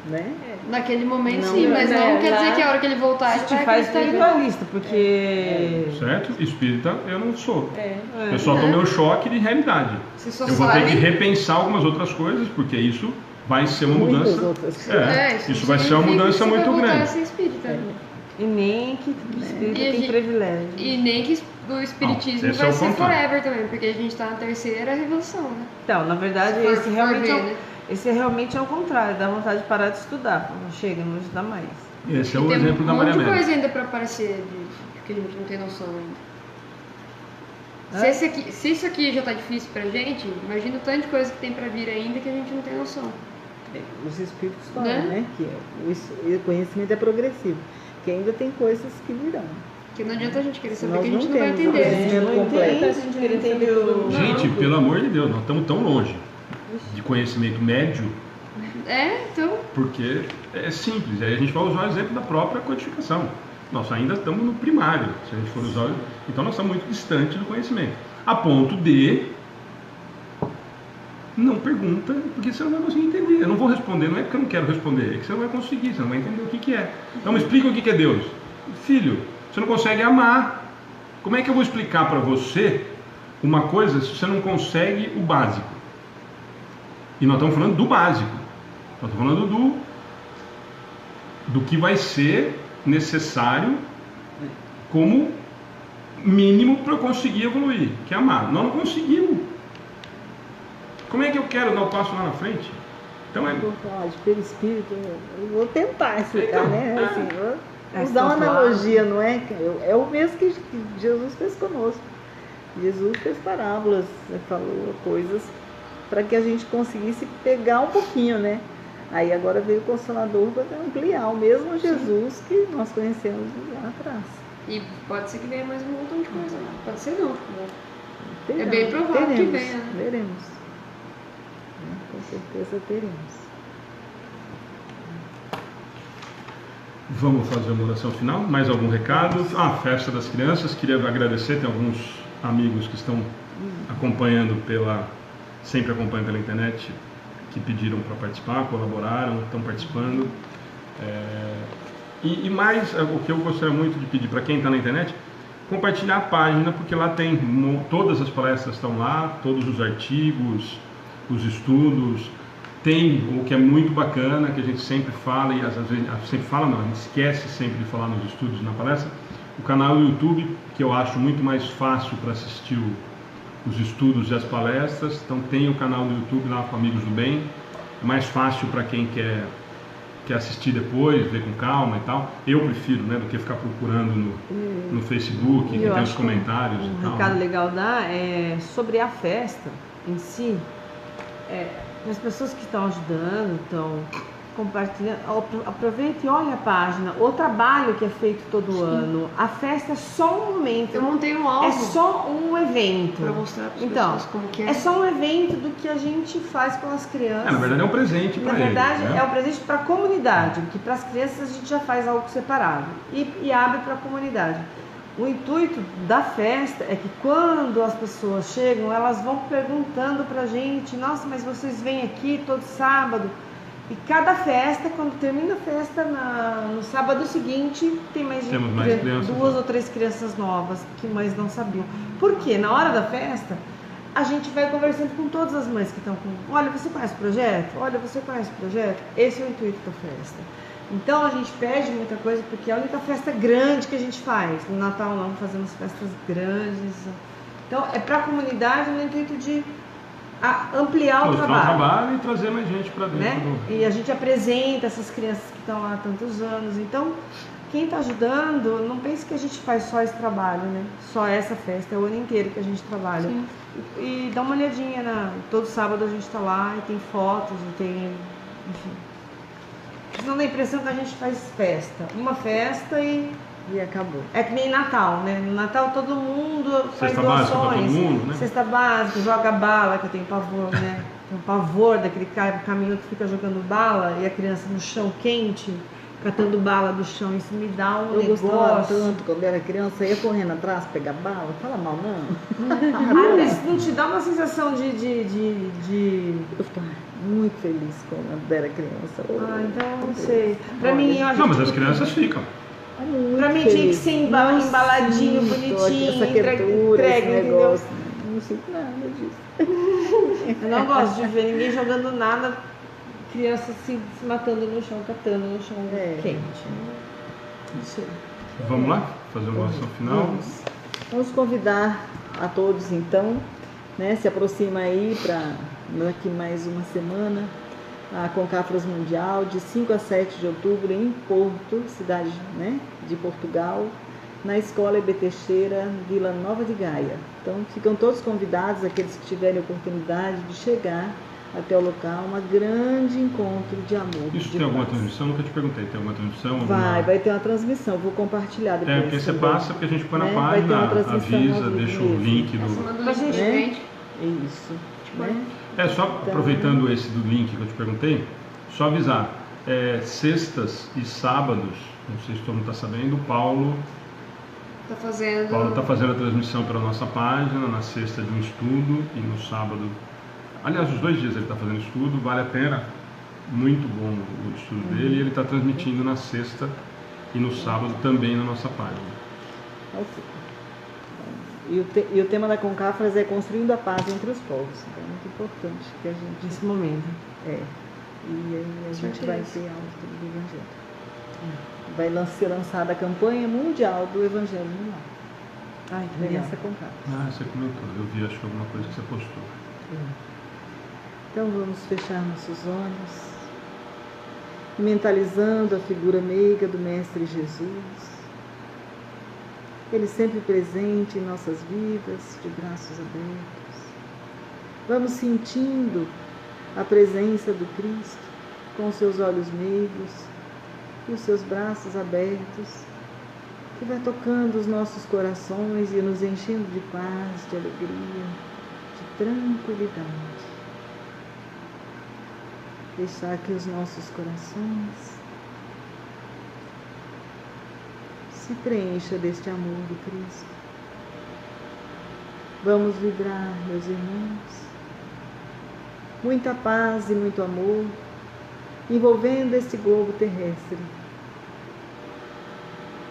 né? Naquele momento Não, sim, mas não quer dizer lá que a hora que ele voltar te faz espiritualista, porque... Certo? Espírita eu não sou. Eu só tomei o choque de realidade. Você só Eu vou ter sabe- que repensar algumas outras coisas, porque isso vai ser uma Muitas mudança. outras. Isso vai ser uma mudança muito grande. Ser espírita. E nem que o espírito E a tem gente- privilégio. E nem que o espiritismo Não, esse vai é o ser contrário. forever também, porque a gente tá na terceira revolução, né? Então, na verdade, Se for esse realmente, ver, né? esse realmente é o contrário, dá vontade de parar de estudar. Não chega, não ajuda mais. Esse é E o tem exemplo da um Maria monte de Amélia. coisa ainda pra aparecer que a gente não tem noção ainda. Se isso aqui já tá difícil pra gente, imagina o tanto de coisa que tem pra vir ainda que a gente não tem noção. Os espíritos falam, Né? né? Que o conhecimento é progressivo, que ainda tem coisas que virão. Porque não adianta a gente querer saber Nós que a gente não não vai temos o entender. conhecimento completo. a gente queria entender o... Gente, pelo amor de Deus, nós estamos tão longe de conhecimento médio, Então, porque é simples. Aí a gente vai usar o exemplo da própria codificação. Nós ainda estamos no primário, se a gente for usar. Então nós estamos muito distante do conhecimento. A ponto de não pergunta, porque você não vai conseguir entender. Eu não vou responder, não é porque eu não quero responder, é que você não vai conseguir, você não vai entender o que é. Então me explica o que é Deus. Filho, você não consegue amar. Como é que eu vou explicar para você uma coisa se você não consegue o básico? E nós estamos falando do básico. Nós estamos falando do que vai ser necessário como mínimo para eu conseguir evoluir, que é amar. Nós não conseguimos. Como é que eu quero dar o passo lá na frente? Então Eu vou falar de perispírito, eu vou tentar explicar, Então, né? Assim, usar uma analogia, não é? É o mesmo que Jesus fez conosco. Jesus fez parábolas, falou coisas para que a gente conseguisse pegar um pouquinho, né? Aí agora veio o Consolador para ampliar o mesmo Jesus que nós conhecemos lá atrás. E pode ser que venha mais um montão de coisa lá. Pode ser não. Teremos, É bem provável que venha, né? Veremos. Com certeza teremos. Vamos fazer uma oração final? Mais algum recado? Festa das crianças. Queria agradecer, tem alguns amigos que estão sempre acompanham pela internet, que pediram para participar, colaboraram, estão participando. E mais, o que eu gostaria muito de pedir para quem está na internet, compartilhar a página, porque lá tem, todas as palestras estão lá, todos os artigos, os estudos. Tem o que é muito bacana, que a gente sempre fala, e às vezes sempre fala não, a gente esquece sempre de falar nos estudos e na palestra, o canal do YouTube, que eu acho muito mais fácil para assistir os estudos e as palestras. Então tem o canal do YouTube lá com Amigos do Bem, é mais fácil para quem quer assistir depois, ver com calma e tal. Eu prefiro, né, do que ficar procurando no Facebook, que tem os comentários e tal. Um recado legal é sobre a festa em si. As pessoas que estão ajudando, estão compartilhando, aproveita e olha a página, o trabalho que é feito todo ano. A festa é só um momento. Eu montei um álbum. É só um evento. Para mostrar para as pessoas como que é. É só um evento do que a gente faz pelas crianças. Na verdade é um presente para eles. Na verdade né? é um presente para a comunidade, porque para as crianças a gente já faz algo separado e abre para a comunidade. O intuito da festa é que quando as pessoas chegam, elas vão perguntando pra gente: nossa, mas vocês vêm aqui todo sábado? E cada festa, quando termina a festa, no sábado seguinte, tem mais duas ou três crianças novas que mães não sabiam. Por quê? Na hora da festa, a gente vai conversando com todas as mães que estão com: olha, você conhece o projeto? Olha, você conhece o projeto? Esse é o intuito da festa. Então a gente pede muita coisa porque é a única festa grande que a gente faz. No Natal não fazemos festas grandes. Então é para a comunidade no intuito de ampliar o trabalho e trazer mais gente para dentro. Né? E a gente apresenta essas crianças que estão lá há tantos anos. Então quem está ajudando, não pense que a gente faz só esse trabalho, né? Só essa festa, é o ano inteiro que a gente trabalha. E dá uma olhadinha, todo sábado a gente está lá e tem fotos, e tem, enfim. Não dá a impressão que a gente faz festa. Uma festa e acabou. É que nem Natal, né? No Natal todo mundo faz Cesta doações. básica pra todo mundo, né? Cesta básica, joga bala, que eu tenho pavor, né? Tenho pavor daquele caminhão que fica jogando bala e a criança no chão quente, catando bala do chão. Isso me dá um negócio. Eu gostava tanto quando era criança, ia correndo atrás, pegar bala. Fala mal, não. Mas não te dá uma sensação de... Eu ficava muito feliz quando era criança. Então não sei. Pra mim, eu acho Não, mas as crianças ficam. Pra mim tinha que ser embaladinho, bonitinho, entregue, entendeu? Não sinto nada disso. Eu não gosto de ver ninguém jogando nada, criança se matando no chão, catando no chão quente. Não sei. Vamos lá? Fazer uma oração final? Vamos convidar a todos então, né? Se aproxima aí para daqui mais uma semana, a Concafras Mundial, de 5 a 7 de outubro, em Porto, cidade, né, de Portugal, na Escola EB Teixeira, Vila Nova de Gaia. Então, ficam todos convidados, aqueles que tiverem oportunidade de chegar até o local, um grande encontro de amor. Isso tem alguma transmissão? Nunca te perguntei, tem alguma transmissão? Vai ter uma transmissão, vou compartilhar depois. Porque você passa, porque a gente põe na Vai ter uma página, transmissão avisa, deixa o link do... Isso. Né? Só aproveitando esse do link que eu te perguntei, só avisar, sextas e sábados, não sei se todo mundo está sabendo, o Paulo está fazendo a transmissão pela nossa página, na sexta de um estudo e no sábado, aliás, os 2 dias ele está fazendo estudo, vale a pena, muito bom o estudo dele, e ele está transmitindo na sexta e no sábado também na nossa página. Ok. E o tema da Concafras é construindo a paz entre os povos. Então é muito importante que a gente... Nesse momento. E aí a gente vai ter aula do Evangelho. Vai ser lançada a campanha mundial do Evangelho no Lar. Ai, que legal. Nessa Concafras. Você comentou, eu vi, acho que alguma coisa que você postou. Então vamos fechar nossos olhos. mentalizando a figura meiga do Mestre Jesus. Ele sempre presente em nossas vidas, de braços abertos. Vamos sentindo a presença do Cristo com os seus olhos meigos e os seus braços abertos, que vai tocando os nossos corações e nos enchendo de paz, de alegria, de tranquilidade. Deixar que os nossos corações se preencha deste amor do Cristo. Vamos vibrar, meus irmãos, muita paz e muito amor, envolvendo este globo terrestre.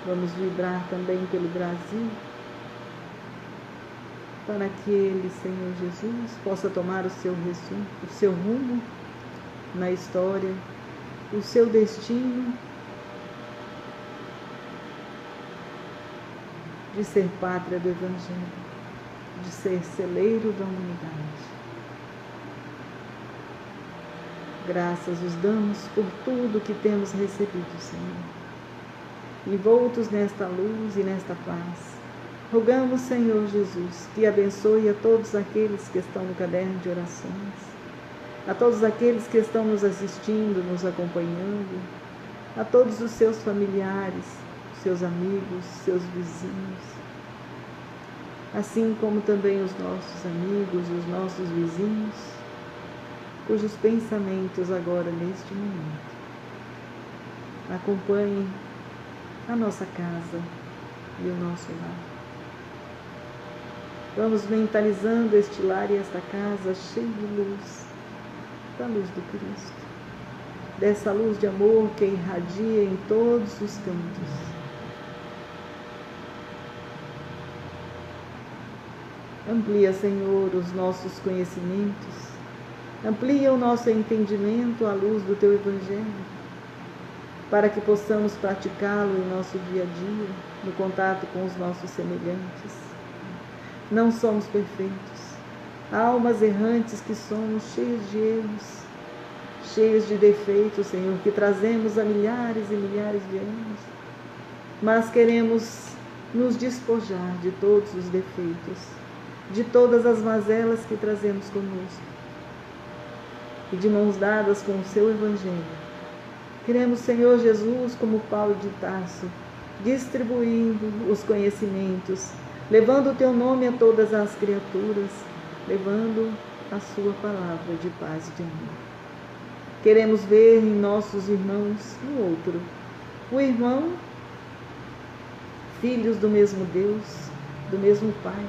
Vamos vibrar também pelo Brasil, para que ele, Senhor Jesus, possa tomar o seu rumo na história, o seu destino de ser pátria do Evangelho, de ser celeiro da humanidade. Graças os damos por tudo que temos recebido, Senhor. Envoltos nesta luz e nesta paz, rogamos, Senhor Jesus, que abençoe a todos aqueles que estão no caderno de orações, a todos aqueles que estão nos assistindo, nos acompanhando, a todos os seus familiares, seus amigos, seus vizinhos, assim como também os nossos amigos, os nossos vizinhos, cujos pensamentos agora, neste momento, acompanhem a nossa casa e o nosso lar. Vamos mentalizando este lar e esta casa cheio de luz, da luz do Cristo, dessa luz de amor que irradia em todos os cantos. Amplia, Senhor, os nossos conhecimentos, amplia o nosso entendimento à luz do Teu Evangelho, para que possamos praticá-lo em nosso dia a dia, no contato com os nossos semelhantes. Não somos perfeitos, almas errantes que somos, cheios de erros, cheios de defeitos, Senhor, que trazemos há milhares e milhares de anos, mas queremos nos despojar de todos os defeitos, de todas as mazelas que trazemos conosco, e de mãos dadas com o Seu Evangelho, queremos, Senhor Jesus, como Paulo de Tarso, distribuindo os conhecimentos, levando o Teu nome a todas as criaturas, levando a Sua palavra de paz e de amor. Queremos ver em nossos irmãos no outro, o irmão, filhos do mesmo Deus, do mesmo Pai,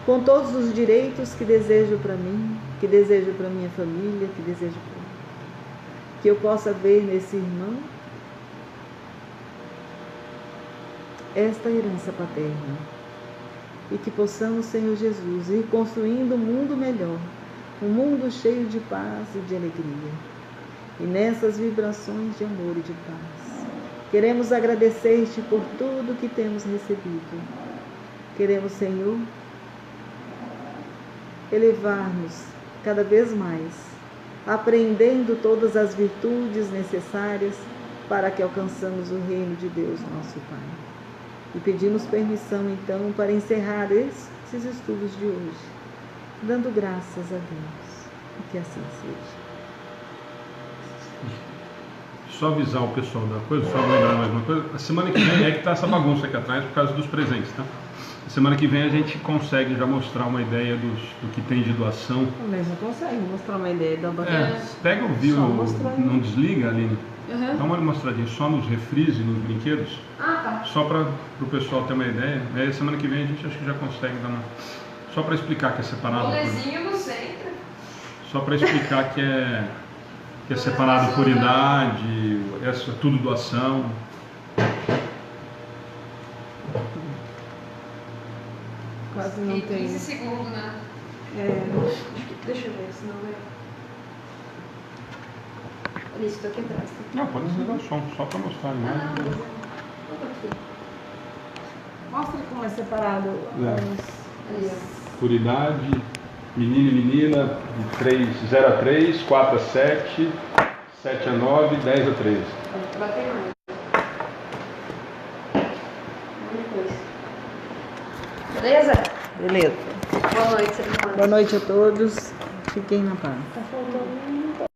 com todos os direitos que desejo para mim, que desejo para minha família, que desejo para mim. Que eu possa ver nesse irmão esta herança paterna e que possamos, Senhor Jesus, ir construindo um mundo melhor, um mundo cheio de paz e de alegria. E nessas vibrações de amor e de paz, queremos agradecer-te por tudo que temos recebido. Queremos, Senhor, elevar-nos cada vez mais, aprendendo todas as virtudes necessárias para que alcançamos o reino de Deus, nosso Pai. E pedimos permissão, então, para encerrar esses estudos de hoje, dando graças a Deus, e que assim seja. Só avisar o pessoal da coisa, só lembrar mais uma coisa, a semana que vem é que está essa bagunça aqui atrás por causa dos presentes, tá? Semana que vem a gente consegue já mostrar uma ideia do que tem de doação. Mas já consegue mostrar uma ideia da doação. Pega o viu, não desliga, Aline. Uhum. Dá uma mostradinha só nos refris e nos brinquedos. Tá. Só para o pessoal ter uma ideia. Aí semana que vem a gente acho que já consegue dar uma. Só para explicar que é separado. Rolezinho no centro. Só para explicar que é separado por idade, é tudo doação. Quase não tem. 15 segundos, né? Deixa eu ver, senão Alice, tô aqui atrás. Não, pode desligar o som, só para mostrar a imagem. Mostra como é separado Por idade, menino e menina, de 0 a 3, 4 a 7, 7 a 9, 10 a 13. Bater mais. Beleza? Beleza. Boa noite, Sergio. Boa noite a todos. Fiquem na paz. Tá faltando